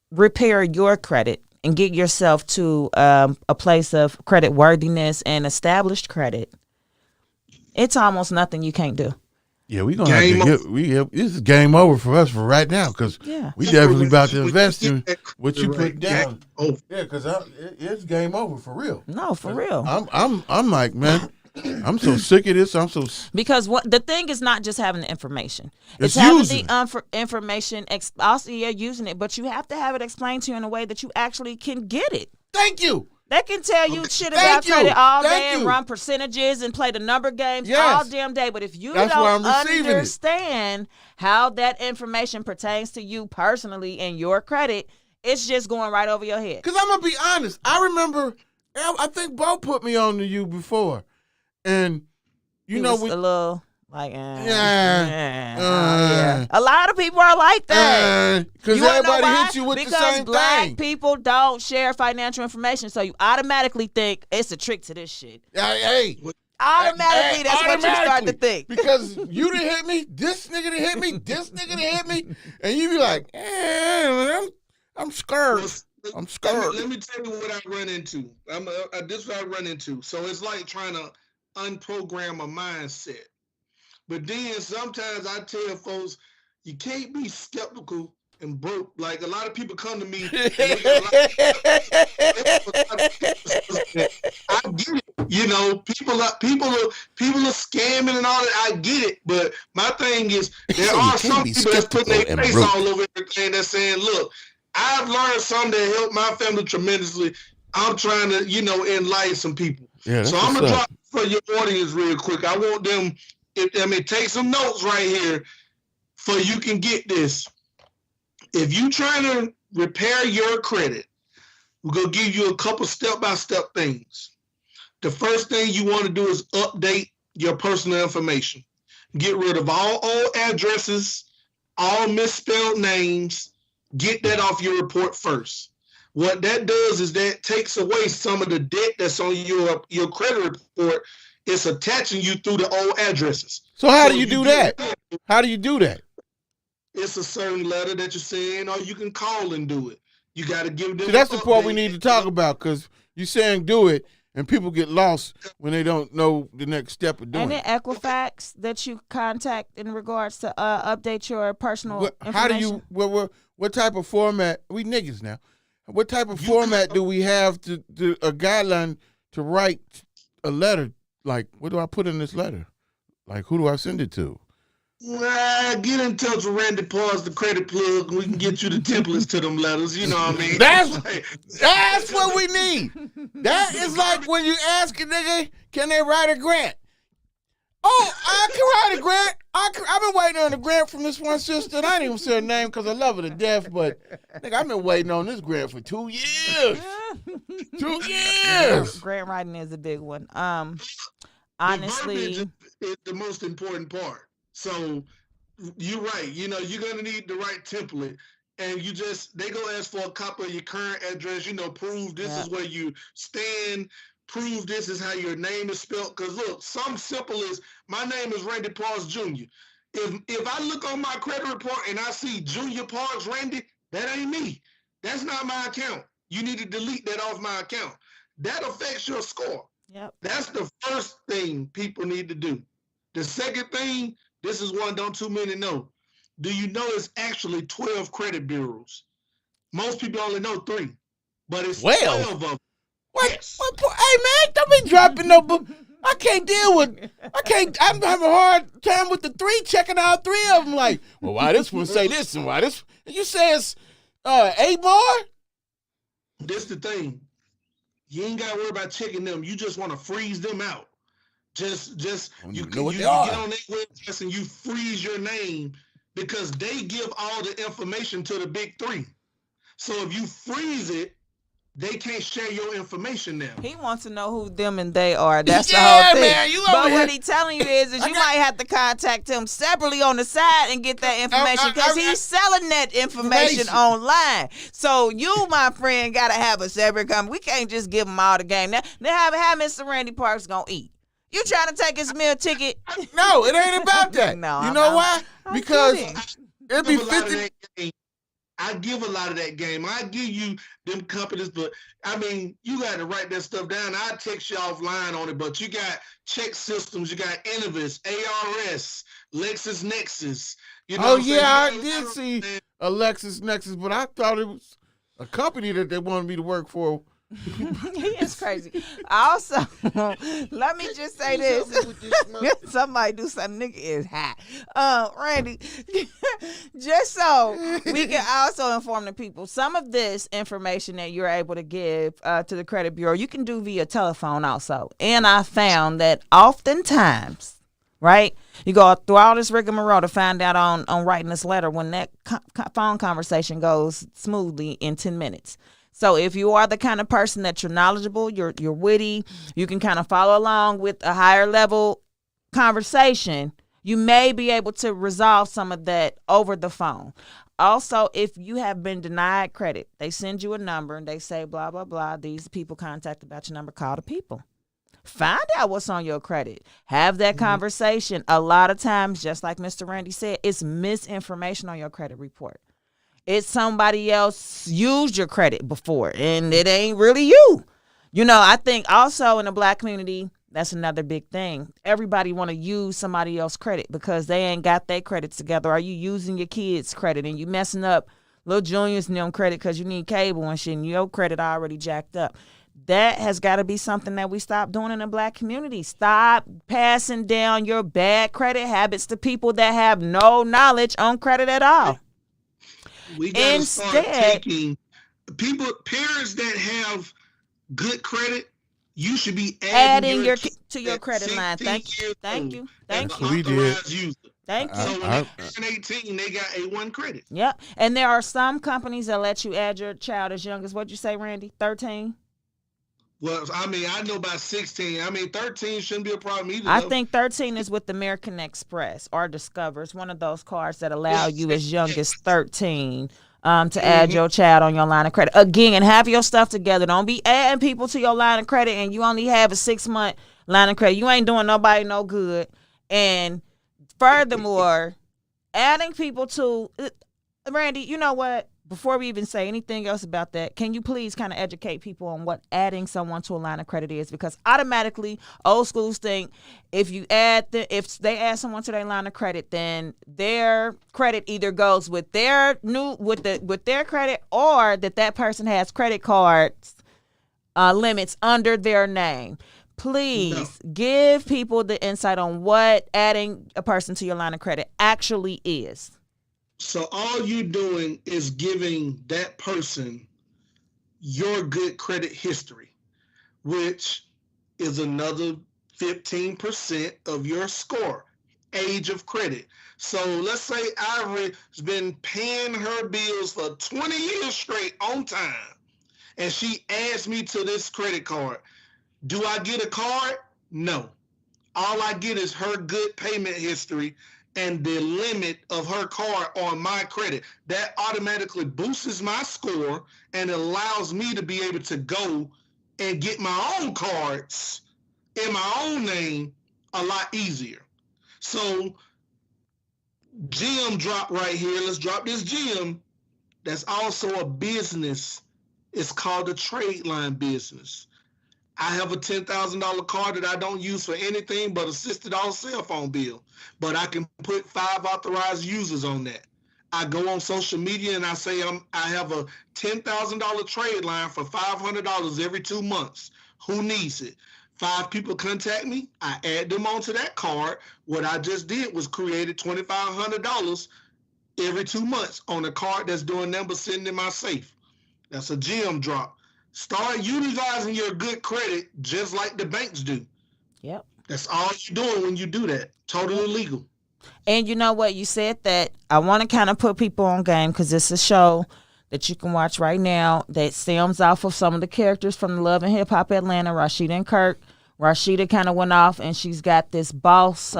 repair your credit and get yourself to a place of credit worthiness and established credit, it's almost nothing you can't do. Yeah, we're gonna have to get. This is game over for us for right now because we definitely about to invest in what you put down. Yeah, because it's game over for real. No, for real. I'm like, man, I'm so sick of this. Because the thing is not just having the information. It's having using the information. Also, you're using it, but you have to have it explained to you in a way that you actually can get it. Thank you. They can tell you shit about credit all day and run percentages and play the number games all damn day. But if you don't understand how that information pertains to you personally and your credit, it's just going right over your head. Because I'm going to be honest. I remember, I think Bo put me on to you before. And, you know, a little like, yeah. A lot of people are like that. Because everybody hits you with the same thing. Because black people don't share financial information, so you automatically think it's a trick to this shit. Automatically, that's what you start to think. Because you done hit me, this nigga done hit me, this nigga done hit me, and you be like, I'm scared. I'm scared. Let me tell you what I run into. This is what I run into. So it's like trying to unprogram a mindset. But then sometimes I tell folks, you can't be skeptical and broke. Like a lot of people come to me. And they got a lot I get it. You know, people are scamming and all that. I get it, but my thing is there are some people that's putting their face all over everything. That's saying, "Look, I've learned something that helped my family tremendously. I'm trying to, enlighten some people." Yeah, so I'm gonna drop for your audience real quick. I want them. Take some notes right here, so you can get this. If you trying to repair your credit, we're gonna give you a couple step-by-step things. The first thing you want to do is update your personal information. Get rid of all old addresses, all misspelled names. Get that off your report first. What that does is that takes away some of the debt that's on your credit report. It's attaching you through the old addresses. So how do you do that? How do you do that? It's a certain letter that you send, or you can call and do it. You got to give them. See, that's the part we need to talk about, because you're saying do it, and people get lost when they don't know the next step of doing and it. And Equifax that you contact in regards to update your personal information? How do you, what type of format, we niggas now, what type of format do we have to a guideline to write a letter? Like, what do I put in this letter? Like, who do I send it to? Get in touch with Randy Paws, the credit plug, and we can get you the templates to them letters. You know what I mean? That's what we need. That is like when you ask a nigga, can they write a grant? Oh, I can write a grant. I've been waiting on a grant from this one sister. And I ain't even say her name because I love her to death, but nigga, I've been waiting on this grant for 2 years. 2 years. Grant writing is a big one. Honestly, is the most important part. So you're right. You're gonna need the right template, and they gonna ask for a copy of your current address. Prove this is where you stand. Prove this is how your name is spelled. Because look, something simple as my name is Randy Parks Jr. If I look on my credit report and I see Junior Parks Randy, that ain't me. That's not my account. You need to delete that off my account. That affects your score. Yep. That's the first thing people need to do. The second thing, this is one don't too many know. Do you know it's actually 12 credit bureaus? Most people only know 3, but it's 12 of them. What? Yes. Hey, man, don't be dropping no book. I'm having a hard time with the 3, checking out 3 of them. Like, well, why this one say this and why this? And you say it's 8 more? This the thing. You ain't got to worry about checking them. You just want to freeze them out. You get on their website and you freeze your name because they give all the information to the big 3. So if you freeze it, they can't share your information now. He wants to know who them and they are. That's the whole thing. Man, but what he's telling you is you might have to contact him separately on the side and get that information because he's selling that information online. So you, my friend, got to have a separate company. We can't just give him all the game. Now how Mr. Randy Parks going to eat? You trying to take his meal ticket? No, it ain't about that. No, you know why? Because it'd be 50. I give a lot of that game. I give you them companies, but I mean, you got to write that stuff down. I text you offline on it, but you got check systems. You got Innovis, ARS, LexisNexis. I did see a LexisNexis, but I thought it was a company that they wanted me to work for. He is crazy. Also, let me just say this. Somebody do something. Nigga is hot. Randy, just so we can also inform the people, some of this information that you're able to give to the credit bureau, you can do via telephone also. And I found that oftentimes, right, you go through all this rigmarole to find out on writing this letter when that phone conversation goes smoothly in 10 minutes. So if you are the kind of person that you're knowledgeable, you're witty, you can kind of follow along with a higher level conversation, you may be able to resolve some of that over the phone. Also, if you have been denied credit, they send you a number and they say, blah, blah, blah, these people contacted about your number, call the people. Find out what's on your credit. Have that conversation. A lot of times, just like Mr. Randy said, it's misinformation on your credit report. It's somebody else used your credit before, and it ain't really you. I think also in the Black community, that's another big thing. Everybody want to use somebody else's credit because they ain't got their credits together. Are you using your kids' credit and you messing up little juniors and them credit because you need cable and shit, and your credit already jacked up. That has got to be something that we stop doing in the black community. Stop passing down your bad credit habits to people that have no knowledge on credit at all. We gotta start Instead, taking parents that have good credit. You should be adding your kids to your at credit line. 16 Thank you. years Thank old you. as Thank an you. We did. authorized user. Thank you. So when I- they turn 18, they got A1 credit. Yep. And there are some companies that let you add your child as young as, what'd you say, Randy? 13? Well, I mean, I know about 16. I mean, 13 shouldn't be a problem either. I though. think 13 is with American Express or Discover. It's one of those cards that allow you as young as 13 to add your child on your line of credit. Again, have your stuff together. Don't be adding people to your line of credit and you only have a 6-month line of credit. You ain't doing nobody no good. And furthermore, adding people to Randy, you know what? Before we even say anything else about that, can you please kind of educate people on what adding someone to a line of credit is? Because automatically, old schools think if they add someone to their line of credit, then their credit either goes with their with their credit, or that person has credit cards limits under their name. Please give people the insight on what adding a person to your line of credit actually is. So all you're doing is giving that person your good credit history, which is another 15% of your score, age of credit. So let's say Ivory has been paying her bills for 20 years straight on time, and she adds me to this credit card. Do I get a card? No. All I get is her good payment history and the limit of her card on my credit. That automatically boosts my score and allows me to be able to go and get my own cards in my own name a lot easier. So gem drop right here. Let's drop this gem. That's also a business. It's called a trade line business. I have a $10,000 card that I don't use for anything but a $60 cell phone bill. But I can put 5 authorized users on that. I go on social media and I say I have a $10,000 trade line for $500 every 2 months. Who needs it? 5 people contact me. I add them onto that card. What I just did was created $2,500 every 2 months on a card that's doing nothing but sitting in my safe. That's a gem drop. Start utilizing your good credit just like the banks do. Yep. That's all you're doing when you do that. Totally legal. And you know what? You said that. I want to kind of put people on game because it's a show that you can watch right now that stems off of some of the characters from the Love and Hip Hop Atlanta, Rashida and Kirk. Rashida kind of went off and she's got this boss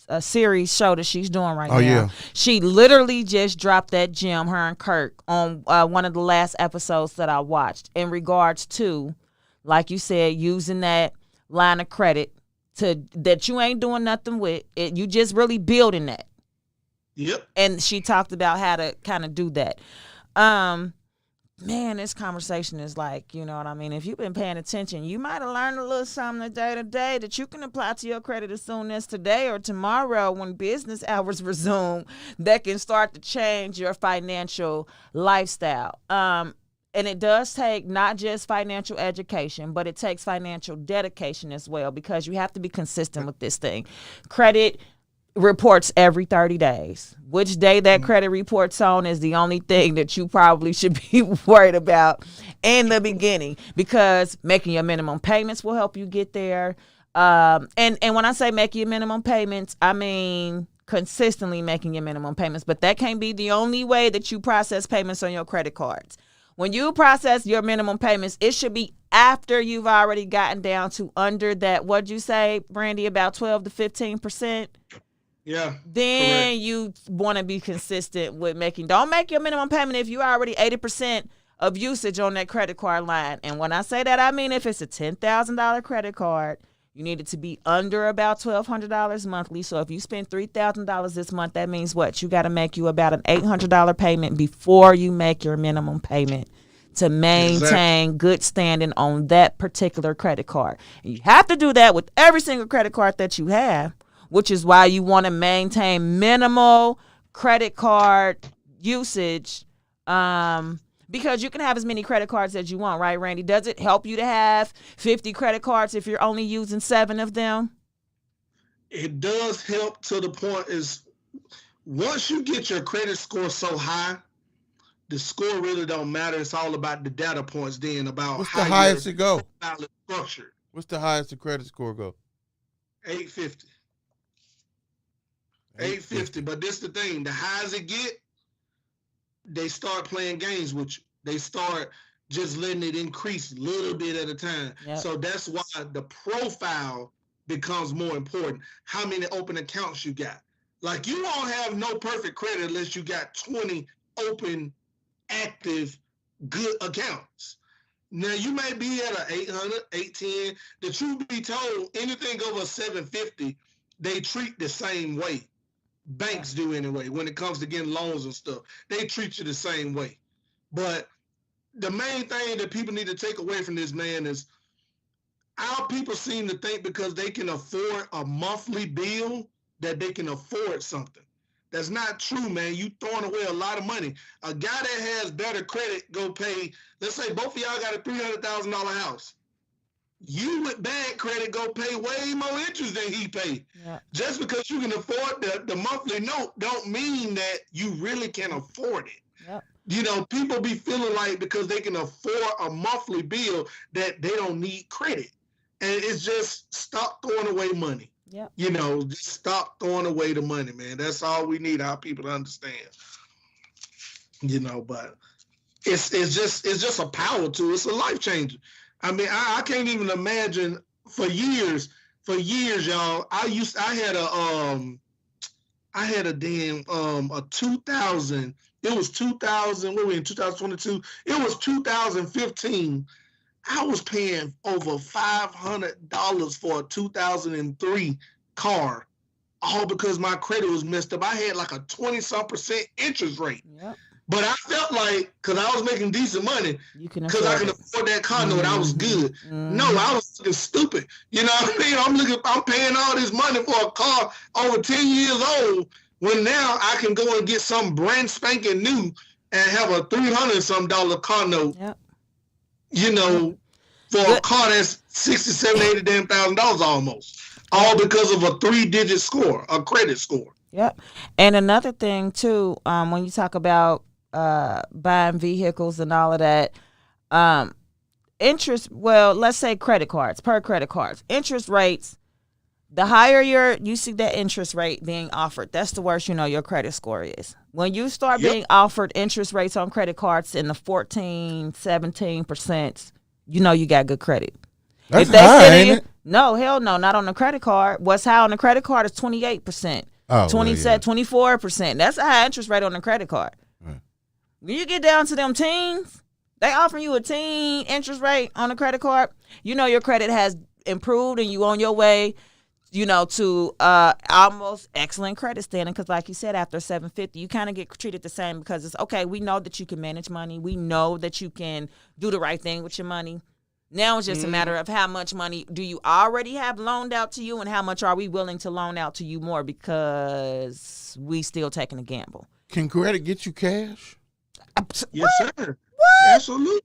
a series show that she's doing right now. Yeah. She literally just dropped that gem, her and Kirk, on one of the last episodes that I watched in regards to, like you said, using that line of credit that you ain't doing nothing with it. You just really building that. Yep. And she talked about how to kind of do that. Man, this conversation is like, you know what I mean? If you've been paying attention, you might have learned a little something today that you can apply to your credit as soon as today or tomorrow when business hours resume, that can start to change your financial lifestyle. And it does take not just financial education, but it takes financial dedication as well, because you have to be consistent with this thing. Credit reports every 30 days. Which day that credit report's on is the only thing that you probably should be worried about in the beginning, because making your minimum payments will help you get there. And when I say make your minimum payments, I mean consistently making your minimum payments, but that can't be the only way that you process payments on your credit cards. When you process your minimum payments, it should be after you've already gotten down to under that, what'd you say, Brandy, about 12 to 15%? Yeah. Then correct. you want to be consistent with don't make your minimum payment if you're already 80% of usage on that credit card line. And when I say that, I mean if it's a $10,000 credit card, you need it to be under about $1,200 monthly. So if you spend $3,000 this month, that means what? You got to make you about an $800 payment before you make your minimum payment to maintain good standing on that particular credit card. And you have to do that with every single credit card that you have, which is why you want to maintain minimal credit card usage, because you can have as many credit cards as you want, right, Randy? Does it help you to have 50 credit cards if you're only using 7 of them? It does help to the point is once you get your credit score so high, the score really don't matter. It's all about the data points then about What's how the highest it go? your structured. What's the highest the credit score go? 850. 850. But this the thing. The higher it get, they start playing games with you. They start just letting it increase a little bit at a time. Yep. So that's why the profile becomes more important. How many open accounts you got? Like you won't have no perfect credit unless you got 20 open, active, good accounts. Now you may be at an 800, 810. The truth be told, anything over 750, they treat the same way. Banks do anyway. When it comes to getting loans and stuff, they treat you the same way. But the main thing that people need to take away from this, man, is our people seem to think because they can afford a monthly bill that they can afford something. That's not true, man. You throwing away a lot of money. A guy that has better credit go pay, let's say both of y'all got a $300,000 house. You with bad credit go pay way more interest than he paid. Yeah. Just because you can afford the monthly note don't mean that you really can afford it. Yep. You know, people be feeling like because they can afford a monthly bill that they don't need credit. And it's just stop throwing away money. Yep. You know, just stop throwing away the money, man. That's all we need our people to understand. You know, but it's just a power tool. It's a life changer. I mean, I can't even imagine for years, y'all. I had a damn a 2000. It was 2000. What were we in 2022? It was 2015. I was paying over $500 for a 2003 car, all because my credit was messed up. I had like a 20-some% interest rate. Yep. But I felt like, because I was making decent money, because I could it. afford that car note, I was good. Mm-hmm. No, I was looking stupid. You know what I mean? I'm paying all this money for a car over 10 years old, when now I can go and get some brand spanking new and have a $300-some car note. Yep. You know, for a car that's $60,000, $70,000, $80,000 almost. All because of a 3-digit score, a credit score. Yep. And another thing too, when you talk about buying vehicles and all of that, interest, well, let's say credit cards, interest rates, the higher you see that interest rate being offered, that's the worse you know your credit score is. When you start being offered interest rates on credit cards in the 14, 17%, you know you got good credit. That's if they high, sit ain't in, it? No, hell no, not on the credit card. What's high on the credit card is 28%. Oh, 24%. That's a high interest rate on the credit card. Right. When you get down to them teens, they offering you a teen interest rate on the credit card. You know your credit has improved and you on your way, you know, to almost excellent credit standing. Because like you said, after 750, you kind of get treated the same because it's okay. We know that you can manage money. We know that you can do the right thing with your money. Now it's just a matter of how much money do you already have loaned out to you and how much are we willing to loan out to you more because we still taking a gamble. Can credit get you cash? Yes, sir. What? Absolutely.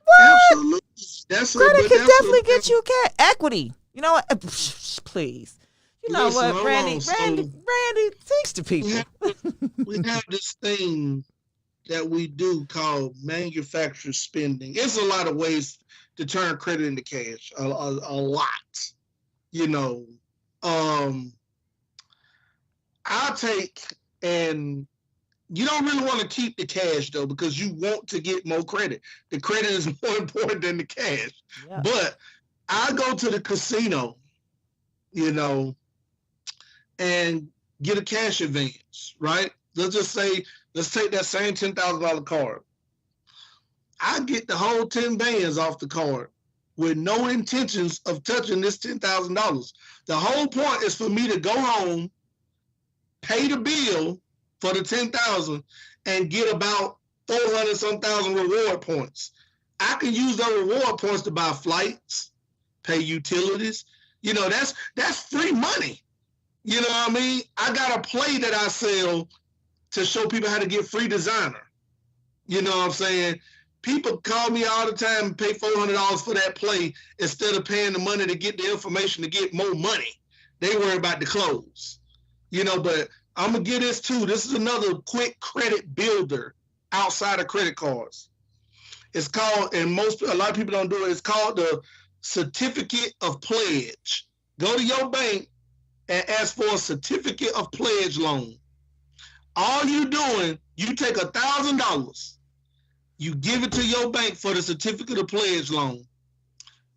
What? Absolutely. Credit can definitely get you cash. Equity. You know what? Please. You know Listen, what, Randy, teach the people. We have this thing that we do called manufacturer spending. It's a lot of ways to turn credit into cash, a lot, you know. I'll take, and you don't really want to keep the cash though, because you want to get more credit. The credit is more important than the cash. Yeah. But I go to the casino, you know, and get a cash advance, right? Let's just say, let's take that same $10,000 card. I get the whole 10 bands off the card with no intentions of touching this $10,000. The whole point is for me to go home, pay the bill for the $10,000, and get about 400-some-thousand reward points. I can use those reward points to buy flights, pay utilities. You know, that's free money. You know what I mean? I got a play that I sell to show people how to get free designer. You know what I'm saying? People call me all the time and pay $400 for that play instead of paying the money to get the information to get more money. They worry about the clothes. You know, but I'm going to give this too. This is another quick credit builder outside of credit cards. It's called, and a lot of people don't do it, it's called the certificate of pledge. Go to your bank and ask for a certificate of pledge loan. All you doing, you take $1,000, you give it to your bank for the certificate of pledge loan.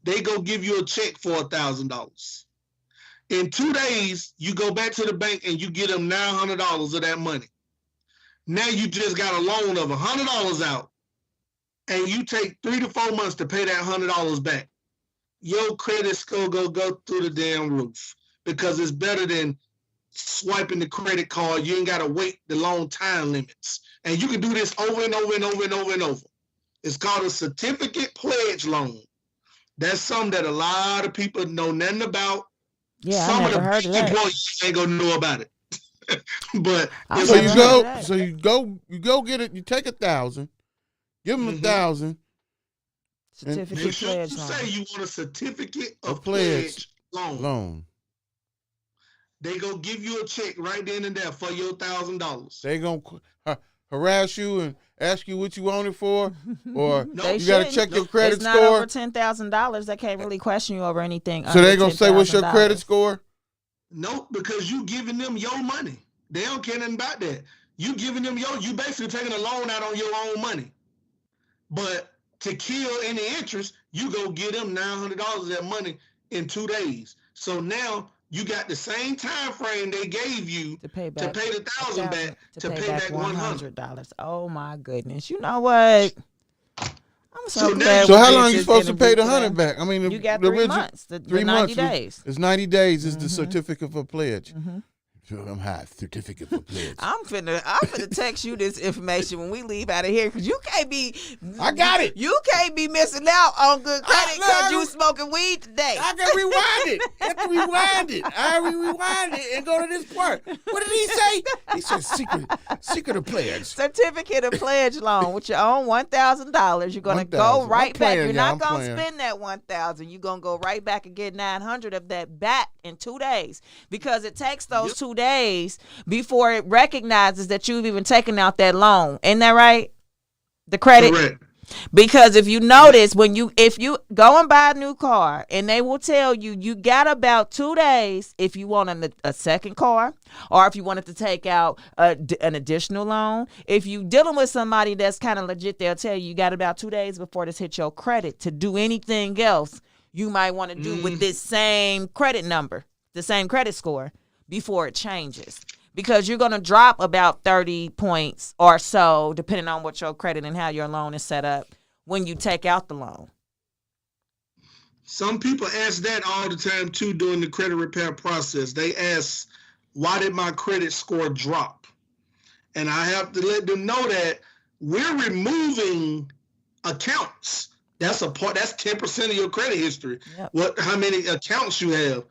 They go give you a check for $1,000. In 2 days, you go back to the bank and you get them $900 of that money. Now you just got a loan of $100 out, and you take 3 to 4 months to pay that $100 back. Your credit score go through the damn roof, because it's better than swiping the credit card. You ain't got to wait the long time limits. And you can do this over and over and over and over and over. It's called a certificate pledge loan. That's something that a lot of people know nothing about. Yeah, Some I of never the heard of that. employees ain't gonna know about it. But I So never you heard go, of that. you go get it. You take 1,000, give them 1,000. Certificate make sure you pledge loan. say you want a certificate A of pledge pledge loan. Loan. They go give you a check right then and there for your $1,000. They gonna harass you and ask you what you want it for, or They you gotta shouldn't. check your credit It's not score. over $10,000. They can't really question you over anything. So they under gonna say, "What's your $10,000. credit score?" Nope, because you giving them your money. They don't care nothing about that. You giving them you basically taking a loan out on your own money. But to kill any interest, you go get them $900 of that money in 2 days. So now you got the same time frame they gave you To pay back the 1,000 back to pay back $100. $100. Oh my goodness! You know what? I'm so So now- glad. So we how did long are you this supposed to pay interview the 100 today. back? I mean, You got the 3 original- months. The 3 90 months. days. It's 90 days. Is the certificate for pledge. So I'm high. Certificate for pledge. I'm finna text you this information when we leave out of here, because you can't be. I got it. You can't be missing out on good credit because no, you smoking weed today. I can rewind it. I can rewind it. I rewind it and go to this part. What did he say? He said secret of pledge. Certificate of pledge loan with your own $1,000. You're gonna go $1,000. right I'm back. playing, You're y'all. not I'm gonna playing. spend that $1,000. You're gonna go right back and get 900 of that back in 2 days, because it takes those 2 days before it recognizes that you've even taken out that loan. Isn't that right? The credit. Correct. Because if you notice, if you go and buy a new car, and they will tell you got about 2 days if you want a second car, or if you wanted to take out an additional loan. If you dealing with somebody that's kind of legit, they'll tell you got about 2 days before this hits your credit to do anything else you might want to do with this same credit number, the same credit score, before it changes. Because you're going to drop about 30 points or so, depending on what your credit and how your loan is set up when you take out the loan. Some people ask that all the time too during the credit repair process. They ask, why did my credit score drop? And I have to let them know that we're removing accounts. That's 10% of your credit history. Yep. How many accounts you have.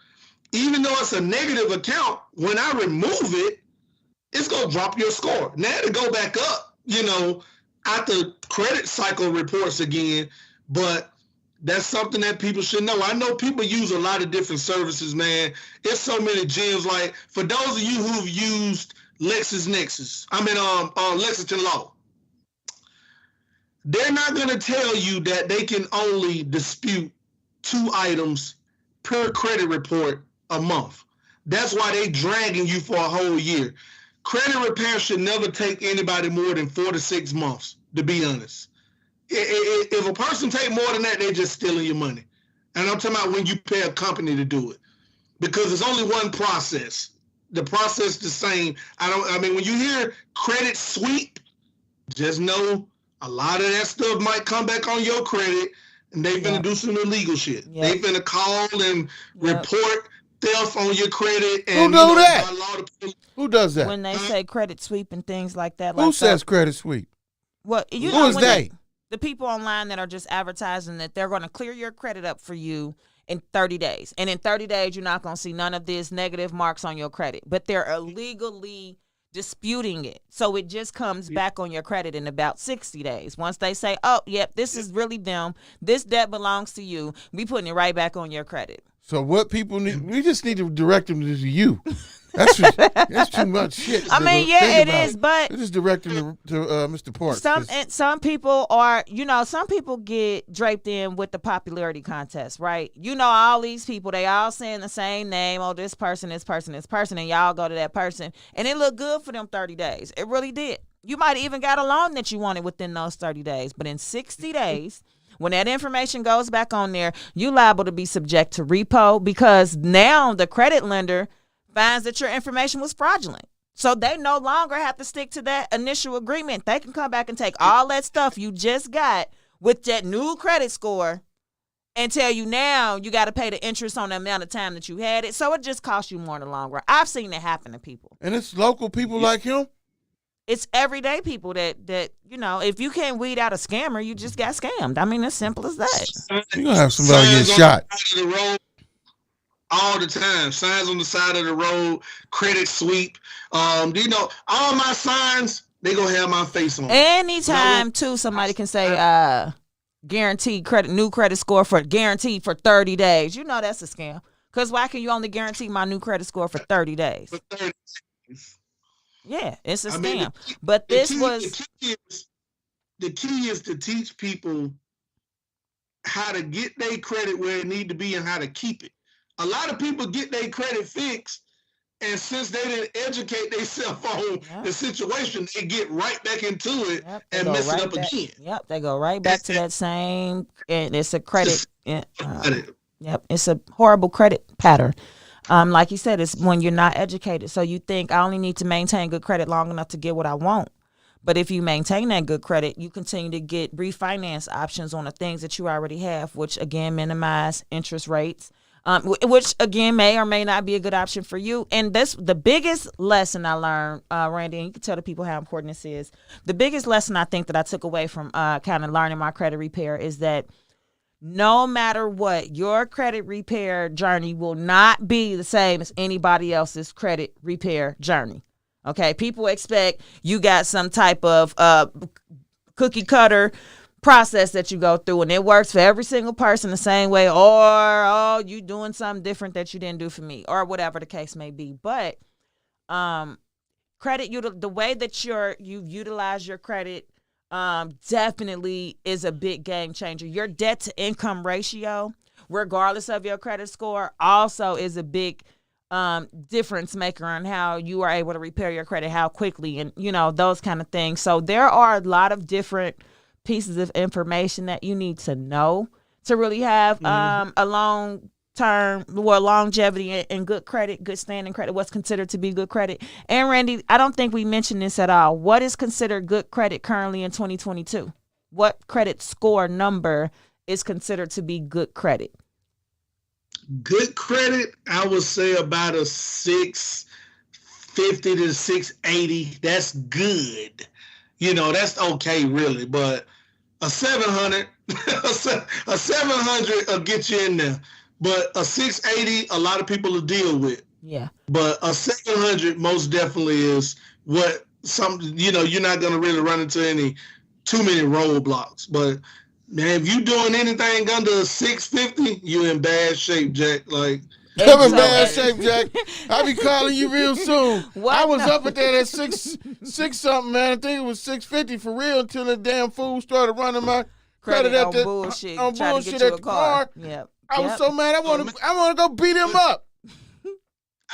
Even though it's a negative account, when I remove it, it's gonna drop your score. Now to go back up, after credit cycle reports again, but that's something that people should know. I know people use a lot of different services, man. There's so many gyms. Like, for those of you who've used Lexington Law, they're not gonna tell you that they can only dispute 2 items per credit report a month. That's why they dragging you for a whole year. Credit repair should never take anybody more than 4 to 6 months, to be honest. If a person take more than that, they're just stealing your money. And I'm talking about when you pay a company to do it, because it's only one process. The process is the same. When you hear credit sweep, just know a lot of that stuff might come back on your credit, and they finna do some illegal shit. Yep. They finna call and report theft on your credit. And, Who do that? by law, Who does that? When they say credit sweep and things like that. Who says credit sweep? Well, Who is they? The people online that are just advertising that they're going to clear your credit up for you in 30 days. And in 30 days, you're not going to see none of this negative marks on your credit. But they're illegally disputing it. So it just comes back on your credit in about 60 days. Once they say, oh, yep, this is really them. This debt belongs to you. We putting it right back on your credit. So what people need, we just need to direct them to you. That's too much shit. I mean, yeah, it is, but we just direct them to Mr. Parks. Some people are, some people get draped in with the popularity contest, right? All these people, they all saying the same name. Oh, this person, and y'all go to that person, and it looked good for them 30 days. It really did. You might even got a loan that you wanted within those 30 days, but in 60 days. When that information goes back on there, you liable to be subject to repo because now the credit lender finds that your information was fraudulent. So they no longer have to stick to that initial agreement. They can come back and take all that stuff you just got with that new credit score and tell you now you got to pay the interest on the amount of time that you had it. So it just costs you more in the long run. I've seen it happen to people. And it's local people like him? It's everyday people that if you can't weed out a scammer, you just got scammed. I mean, as simple as that. You're going to have somebody get shot. The road all the time. Signs on the side of the road, credit sweep. All my signs, they going to have my face on. Anytime, too, somebody can say, guaranteed credit, new credit score guaranteed for 30 days. That's a scam. Because why can you only guarantee my new credit score for 30 days? For 30 days. Yeah, it's a scam. But the key is to teach people how to get their credit where it need to be and how to keep it. A lot of people get their credit fixed, and since they didn't educate themselves on the situation, they get right back into it and mess it up again. Yep, they go right back to that same, and it's a credit. Yep, it's a horrible credit pattern. Like you said, it's when you're not educated. So you think I only need to maintain good credit long enough to get what I want. But if you maintain that good credit, you continue to get refinance options on the things that you already have, which again minimize interest rates, which again may or may not be a good option for you. And the biggest lesson I learned, Randy, and you can tell the people how important this is. The biggest lesson I think that I took away from kind of learning my credit repair is that no matter what, your credit repair journey will not be the same as anybody else's credit repair journey. Okay, people expect you got some type of cookie cutter process that you go through, and it works for every single person the same way, or you doing something different that you didn't do for me, or whatever the case may be. But credit, the way that you utilize your credit definitely is a big game changer. Your debt to income ratio, regardless of your credit score, also is a big difference maker on how you are able to repair your credit, how quickly, and those kind of things. So there are a lot of different pieces of information that you need to know to really have a longevity and good credit, good standing credit, what's considered to be good credit. And Randy, I don't think we mentioned this at all. What is considered good credit currently in 2022? What credit score number is considered to be good credit? Good credit, I would say about a 650 to 680. That's good. That's okay, really. But a 700, a 700 will get you in there. But a 680, a lot of people will deal with. Yeah. But a 700 most definitely is what you're not going to really run into too many roadblocks. But man, if you doing anything under 650, you in bad shape, Jack. Like, I'm in bad shape, Jack. I'll be calling you real soon. I was up at that at six something, man. I think it was 650 for real until the damn fool started running my credit at the bullshit. On bullshit at the car. Yep. I was so mad. I want to go beat him up.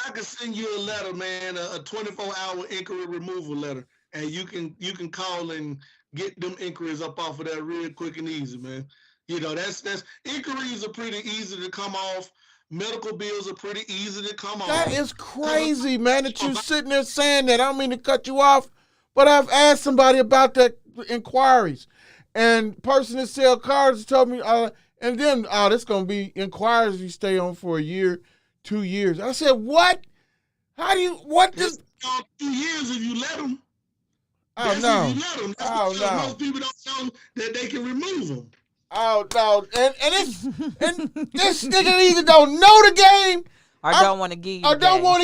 I could send you a letter, man, a 24-hour inquiry removal letter, and you can call and get them inquiries up off of that real quick and easy, man. That's inquiries are pretty easy to come off. Medical bills are pretty easy to come off. That is crazy, man, that you're sitting there saying that. I don't mean to cut you off, but I've asked somebody about that inquiries, and person that sell cars told me, and then, this going to be inquiries you stay on for a year, 2 years. I said, what? What does? 2 years if you let them. Oh, no. If you let them. Oh, no. Most people don't know that they can remove them. Oh, no. And this nigga either don't know the game or don't want to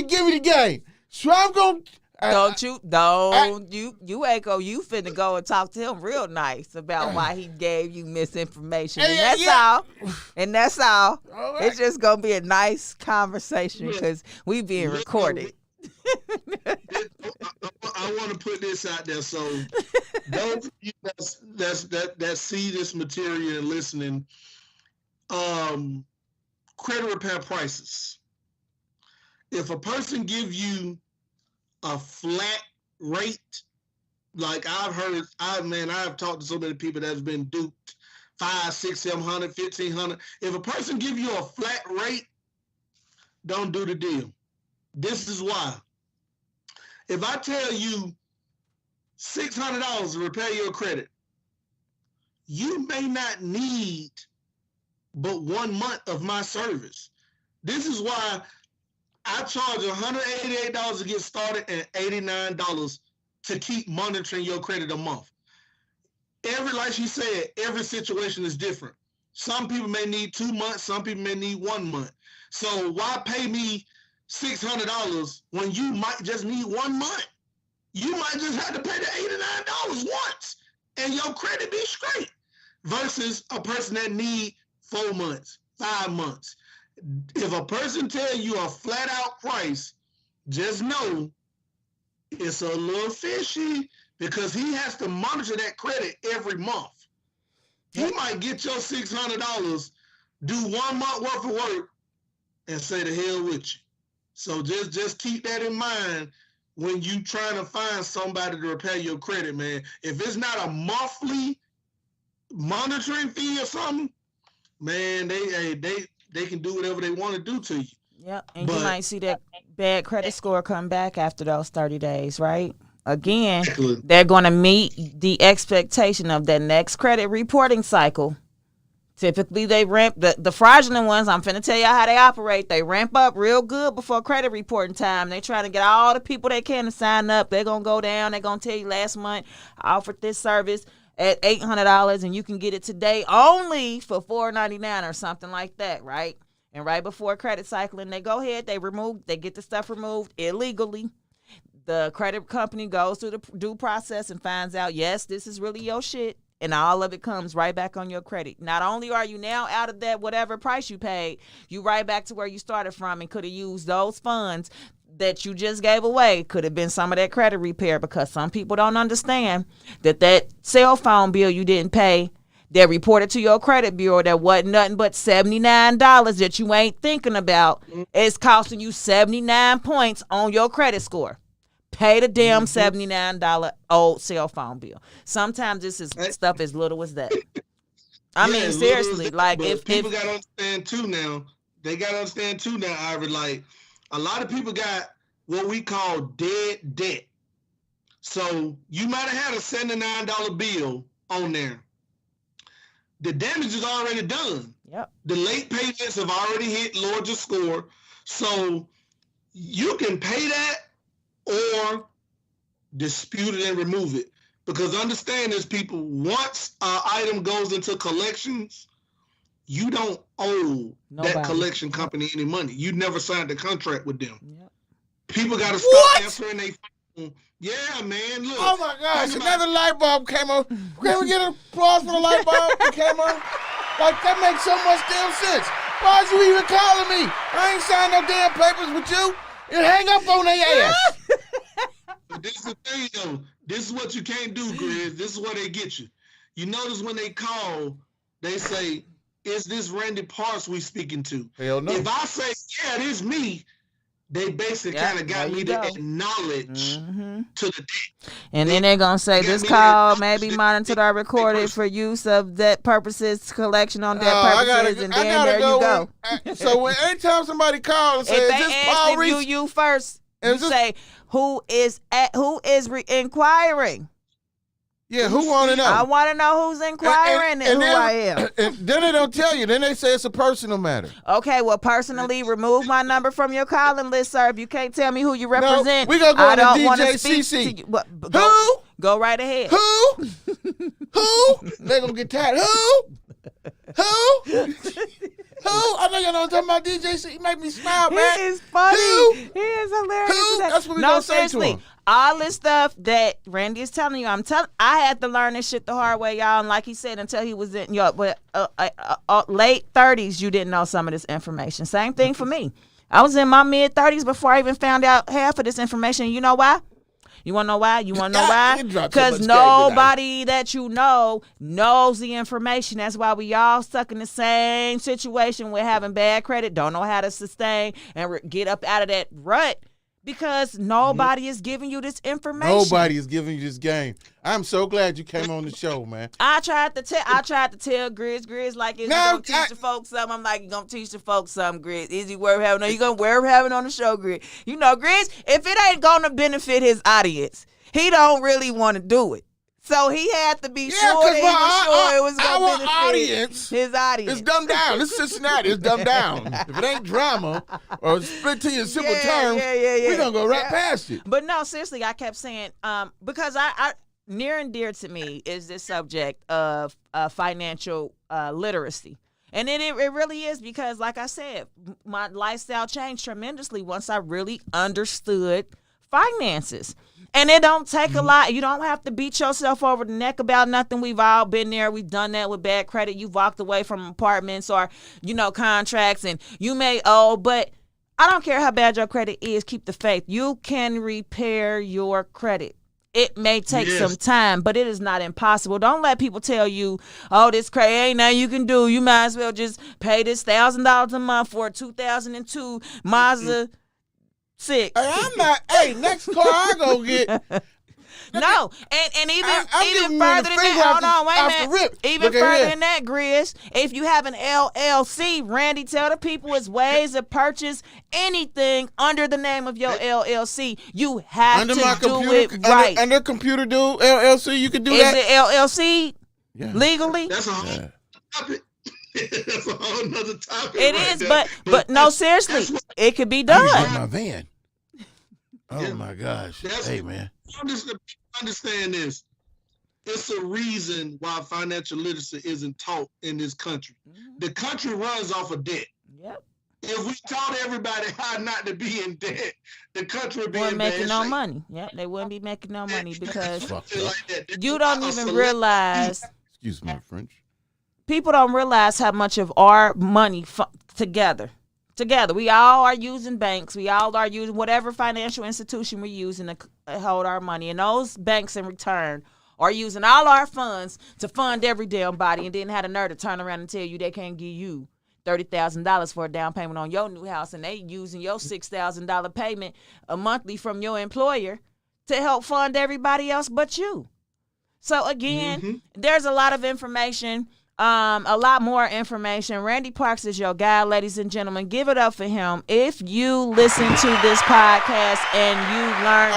give you the game. So You ain't go. You finna go and talk to him real nice about why he gave you misinformation, and that's all. And that's all. All right. It's just gonna be a nice conversation because we being recorded. I want to put this out there, so those of you that see this material and listening, credit repair prices. If a person give you a flat rate, like I've talked to so many people that's been duped, 500, 600, 700, 1,500. If a person give you a flat rate, don't do the deal. This is why. If I tell you $600 to repair your credit, you may not need but 1 month of my service. This is why I charge $188 to get started and $89 to keep monitoring your credit a month. Like she said, every situation is different. Some people may need 2 months, some people may need 1 month. So why pay me $600 when you might just need 1 month? You might just have to pay the $89 once and your credit be straight versus a person that need 4 months, 5 months. If a person tell you a flat out price, just know it's a little fishy because he has to monitor that credit every month. He might get your $600, do 1 month worth of work, and say the hell with you. So just keep that in mind when you trying to find somebody to repair your credit, man. If it's not a monthly monitoring fee or something, man, they can do whatever they want to do to you. Yep, and you might see that bad credit score come back after those 30 days, right? Again, they're going to meet the expectation of that next credit reporting cycle. Typically, they ramp the fraudulent ones. I'm finna tell y'all how they operate. They ramp up real good before credit reporting time. They trying to get all the people they can to sign up. They're gonna go down. They're gonna tell you last month I offered this service at $800 and you can get it today only for $499 or something like that, right? And right before credit cycling, they go ahead. They get the stuff removed illegally. The credit company goes through the due process and finds out, yes, this is really your shit. And all of it comes right back on your credit. Not only are you now out of that whatever price you paid, you right back to where you started from and could have used those funds that you just gave away. Could have been some of that credit repair because some people don't understand that cell phone bill you didn't pay that reported to your credit bureau that wasn't nothing but $79 that you ain't thinking about. It's costing you 79 points on your credit score. Pay the damn $79 old cell phone bill. Sometimes this is stuff as little as that. I mean, seriously, like if people gotta understand too now, Ivor, like a lot of people got what we call dead debt. So you might have had a $79 bill on there. The damage is already done. Yep. The late payments have already hit, lowered your score. So you can pay that or dispute it and remove it. Because understand this, people, once an item goes into collections, you don't owe that collection company any money. You never signed a contract with them. Yep. People got to stop answering their phone. Yeah, man, look. Oh, my gosh, another light bulb came on. Can we get an applause for the light bulb that came on? Like, that makes so much damn sense. Why is you even calling me? I ain't signed no damn papers with you. It hang up on their ass. But this is the thing, though. This is what you can't do, Grizz. This is where they get you. You notice when they call, they say, is this Randy Parks we speaking to? Hell no. If I say, yeah, it is me, they basically kind of got me to acknowledge to the debt. And then they're going to say, this call may be monitored or recorded for use of debt purposes, collection on debt purposes, and then there you go. So anytime somebody calls and says, if is this they Paul ask Reese? you first, you say, who is inquiring? Yeah, who want to know? I want to know who's inquiring and who I am. And then they don't tell you. Then they say it's a personal matter. Okay, well, personally, remove my number from your calling list, sir. If you can't tell me who you represent, we gonna go I don't to want to DJ speak to you. Who? Go right ahead. Who? Who? They gonna get tired. Who? Who? I know y'all know I'm talking about DJ C. He make me smile, He man. is funny. Who? He is hilarious. Who? today. That's what we no, gonna say to seriously. him. All this stuff that Randy is telling you, I had to learn this shit the hard way, y'all. And like he said, until he was in your late 30s, you didn't know some of this information. Same thing for me. I was in my mid 30s before I even found out half of this information. You know why? You want to know why? You want to know why? Because nobody that you know knows the information. That's why we all stuck in the same situation with having bad credit, don't know how to sustain and get up out of that rut because nobody is giving you this information. Nobody is giving you this game. I'm so glad you came on the show, man. I tried to tell Grizz like, is he gonna teach the folks something? I'm like, you gonna teach the folks something, Grizz? Is he worth having? You gonna worth having on the show, Grizz? You know, Grizz, if it ain't gonna benefit his audience, he don't really want to do it. So he had to be sure that he was sure it was gonna benefit his audience. It's dumbed down. This is Cincinnati. It's dumbed down. If it ain't drama or split to you in simple terms, we're gonna go right past it. But no, seriously, I kept saying, because I near and dear to me is this subject of financial literacy. And then it really is because, like I said, my lifestyle changed tremendously once I really understood finances. And it don't take a lot. You don't have to beat yourself over the neck about nothing. We've all been there. We've done that with bad credit. You've walked away from apartments or, contracts, and you may owe, but I don't care how bad your credit is. Keep the faith. You can repair your credit. It may take some time, but it is not impossible. Don't let people tell you, oh, this crazy ain't nothing you can do. You might as well just pay this $1,000 a month for a 2002 Mazda 6. Hey, I'm not. Hey, next car I go get. No, and even giving further you than the that, hold finger on, wait off a the minute. rip. Even Look at further here. than that, Grizz, if you have an LLC, Randy, tell the people it's ways to purchase anything under the name of your LLC. You have Under to my do computer, it right. Under computer do LLC, you can do Is that. it LLC Yeah. legally? That's a whole topic. That's a whole nother topic. It right is, there. but no, seriously, it could be I done. need to get my van. Oh Yeah. my gosh! That's- Hey man, Understand this. It's a reason why financial literacy isn't taught in this country. The country runs off of debt. Yep. If we taught everybody how not to be in debt, the country would be Weren't in bad making no shape. money. Yep, they wouldn't be making no money because fucked up. you don't even realize. Excuse my French. People don't realize how much of our money together, we all are using banks. We all are using whatever financial institution we're using to hold our money. And those banks in return are using all our funds to fund every damn body and then had a nerve to turn around and tell you they can't give you $30,000 for a down payment on your new house. And they using your $6,000 payment a monthly from your employer to help fund everybody else but you. So again, there's a lot of information. A lot more information. Randy Parks is your guy, ladies and gentlemen. Give it up for him. If you listen to this podcast and you learn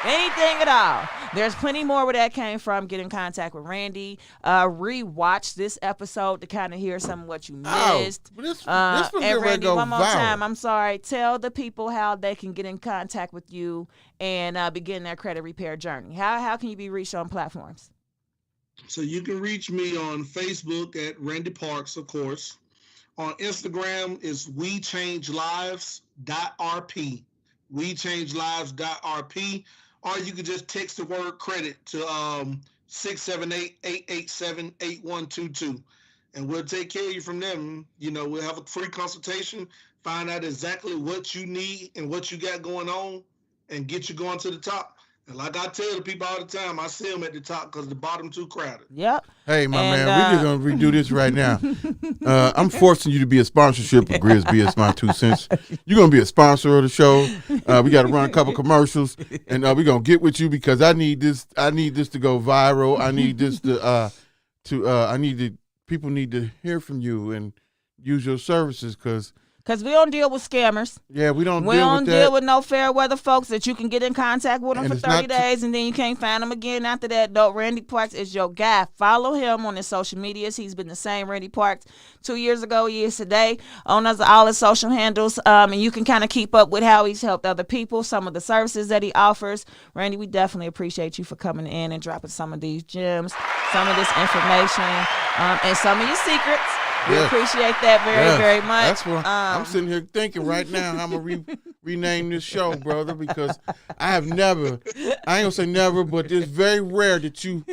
anything at all, there's plenty more where that came from. Get in contact with Randy. Rewatch this episode to kind of hear some of what you missed. This And Randy, go one more viral. time, I'm sorry. Tell the people how they can get in contact with you and begin their credit repair journey. How can you be reached on platforms? So you can reach me on Facebook at Randy Parks, of course. On Instagram is WeChangeLives.rp. WeChangeLives.rp. Or you can just text the word credit to 678-887-8122. And we'll take care of you from them. We'll have a free consultation, find out exactly what you need and what you got going on, and get you going to the top. And like I tell the people all the time, I see them at the top because the bottom too crowded. Yep. Hey, my man, we're just going to redo this right now. I'm forcing you to be a sponsorship of GRIZZBIZMY2SENSE. You're going to be a sponsor of the show. We got to run a couple commercials, and we're going to get with you because I need this to go viral. I need this people need to hear from you and use your services because we don't deal with scammers. Yeah, we don't We deal don't with that. deal with no fair weather folks that you can get in contact with them And for it's 30 not days and then you can't find them again after that. No, Randy Parks is your guy. Follow him on his social medias. He's been the same Randy Parks 2 years ago, he is today, on all his social handles. And you can kind of keep up with how he's helped other people, some of the services that he offers. Randy, we definitely appreciate you for coming in and dropping some of these gems, some of this information, and some of your secrets. We appreciate that very much. That's what I'm sitting here thinking right now. I'm gonna rename this show, brother, because I ain't gonna say never, but it's very rare that you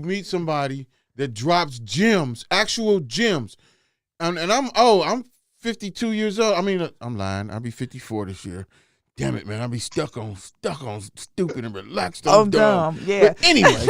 meet somebody that drops gems, actual gems. And I'm 52 years old. I mean, I'm lying. I'll be 54 this year. Damn it, man! I'll be stuck on stupid and relaxed. Oh, dumb. Yeah. But anyway,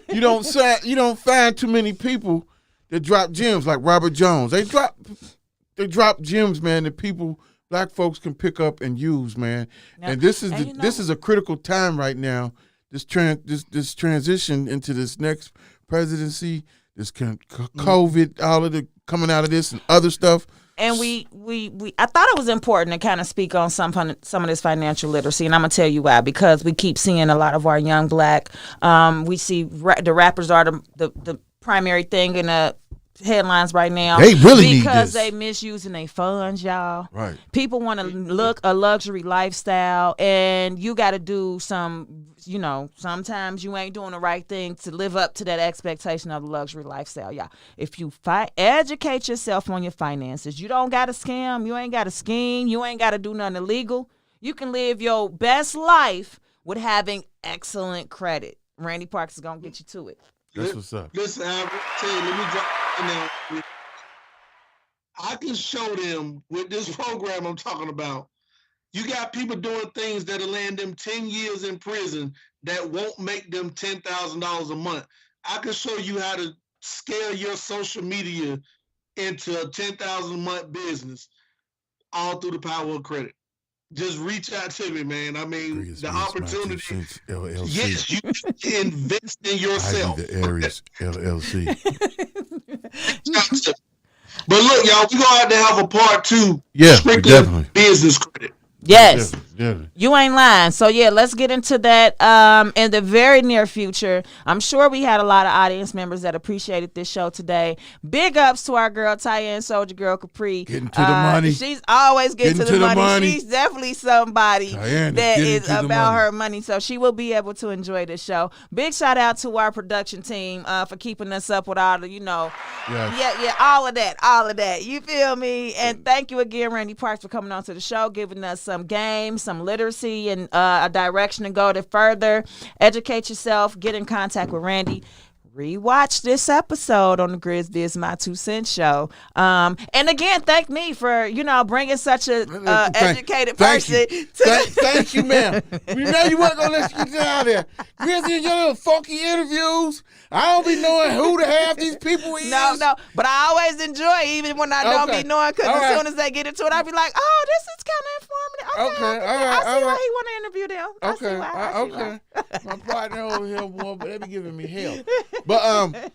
you don't find too many people that drop gems like Robert Jones. They drop gems, man, that black folks can pick up and use, man. And this is a critical time right now. This transition into this next presidency, this COVID, all of the coming out of this and other stuff. And I thought it was important to kind of speak on some of this financial literacy, and I'm gonna tell you why. Because we keep seeing a lot of our young black, we see the rappers are the primary thing in the headlines right now. They really need because this. they misusing their funds, y'all. Right. People want to look a luxury lifestyle, and you got to do some. Sometimes you ain't doing the right thing to live up to that expectation of the luxury lifestyle, y'all. If you educate yourself on your finances, you don't got to scam, you ain't got to scheme, you ain't got to do nothing illegal. You can live your best life with having excellent credit. Randy Parks is gonna get you to it. That's what's up. Listen, I'll tell you, let me drop in there. I can show them with this program I'm talking about. You got people doing things that'll land them 10 years in prison that won't make them $10,000 a month. I can show you how to scale your social media into a $10,000 a month business, all through the power of credit. Just reach out to me, man. I mean, the opportunity. LLC. Yes, you can invest in yourself. I be the Aries LLC. But look, y'all, we're gonna have to have a part 2. Yeah, strictly definitely. Business credit. Yes. Definitely. You ain't lying. So yeah, let's get into that in the very near future. I'm sure we had a lot of audience members that appreciated this show today. Big ups to our girl Taya and Soldier Girl Capri. Getting to the money. She's always getting to the money. She's definitely somebody that is about her money. So she will be able to enjoy this show. Big shout out to our production team for keeping us up with all the, all of that. You feel me? And thank you again, Randy Parks, for coming on to the show, giving us some games, some literacy, and a direction to go to further educate yourself. Get in contact with Randy. Rewatch this episode on the GRIZZBIZMY2SENSE show. And again, thank me for bringing such a educated person. Thank you, ma'am. You know you weren't gonna let you get out there. Grizzy and your little funky interviews. I don't be knowing who to have these people is. No, but I always enjoy even when I don't be knowing, because as soon as they get into it, I be like, oh, this is kind of informative. I see why he want to interview them. Okay. My partner over here, boy, but they be giving me hell. But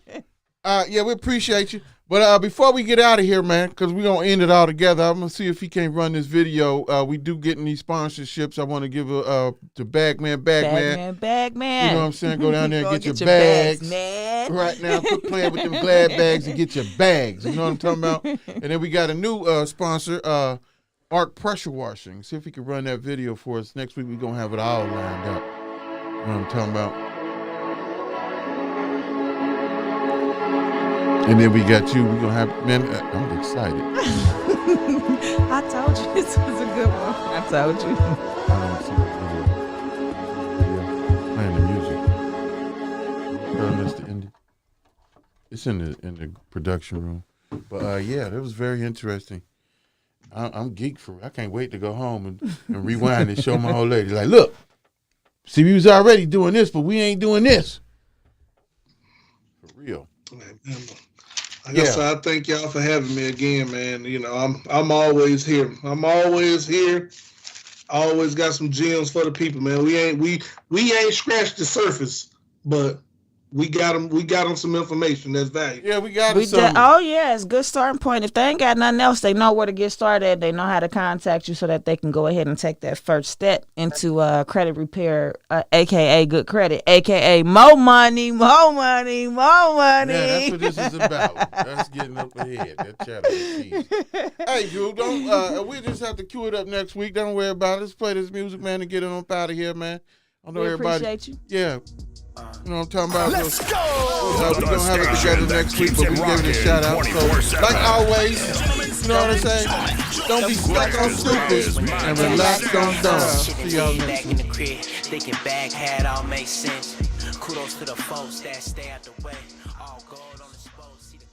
yeah, we appreciate you. But before we get out of here, man, because we're going to end it all together, I'm going to see if he can't run this video. We do getting these sponsorships. I want to give to Bagman. Bagman. You know what I'm saying? Go down there and get your bags. Man. Right now, quit playing with them glad bags and get your bags. You know what I'm talking about? And then we got a new sponsor, Arc Pressure Washing. See if he can run that video for us. Next week, we're going to have it all lined up. You know what I'm talking about? And then we got you. We're going to have, man, I'm excited. I told you this was a good one. I told you. I don't see playing the music. It's in the production room. But yeah, that was very interesting. I'm geeked for it. I can't wait to go home and rewind and show my old lady. Like, look, see, we was already doing this, but we ain't doing this. For real. I thank y'all for having me again, man. I'm always here. Always got some gems for the people, man. We ain't scratched the surface, but we got them some information that's valuable. Yeah, we got some. Oh yeah, it's a good starting point. If they ain't got nothing else, they know where to get started. They know how to contact you so that they can go ahead and take that first step into credit repair, aka good credit, aka more money. Yeah, that's what this is about. That's getting up ahead. That chatter is key. Hey, Drew, we just have to cue it up next week. Don't worry about it. Let's play this music, man, and get it on out of here, man. I know we everybody. appreciate you. Yeah. You know what I'm talking about? Let's go. We're going to have it together next week, but we give it a shout out. So, like always, you know what I'm saying? Don't be stuck on stupid and relax on dumb. See y'all next week. Back in the crib, thinking bag had all make sense. Kudos to the folks that stay out the way.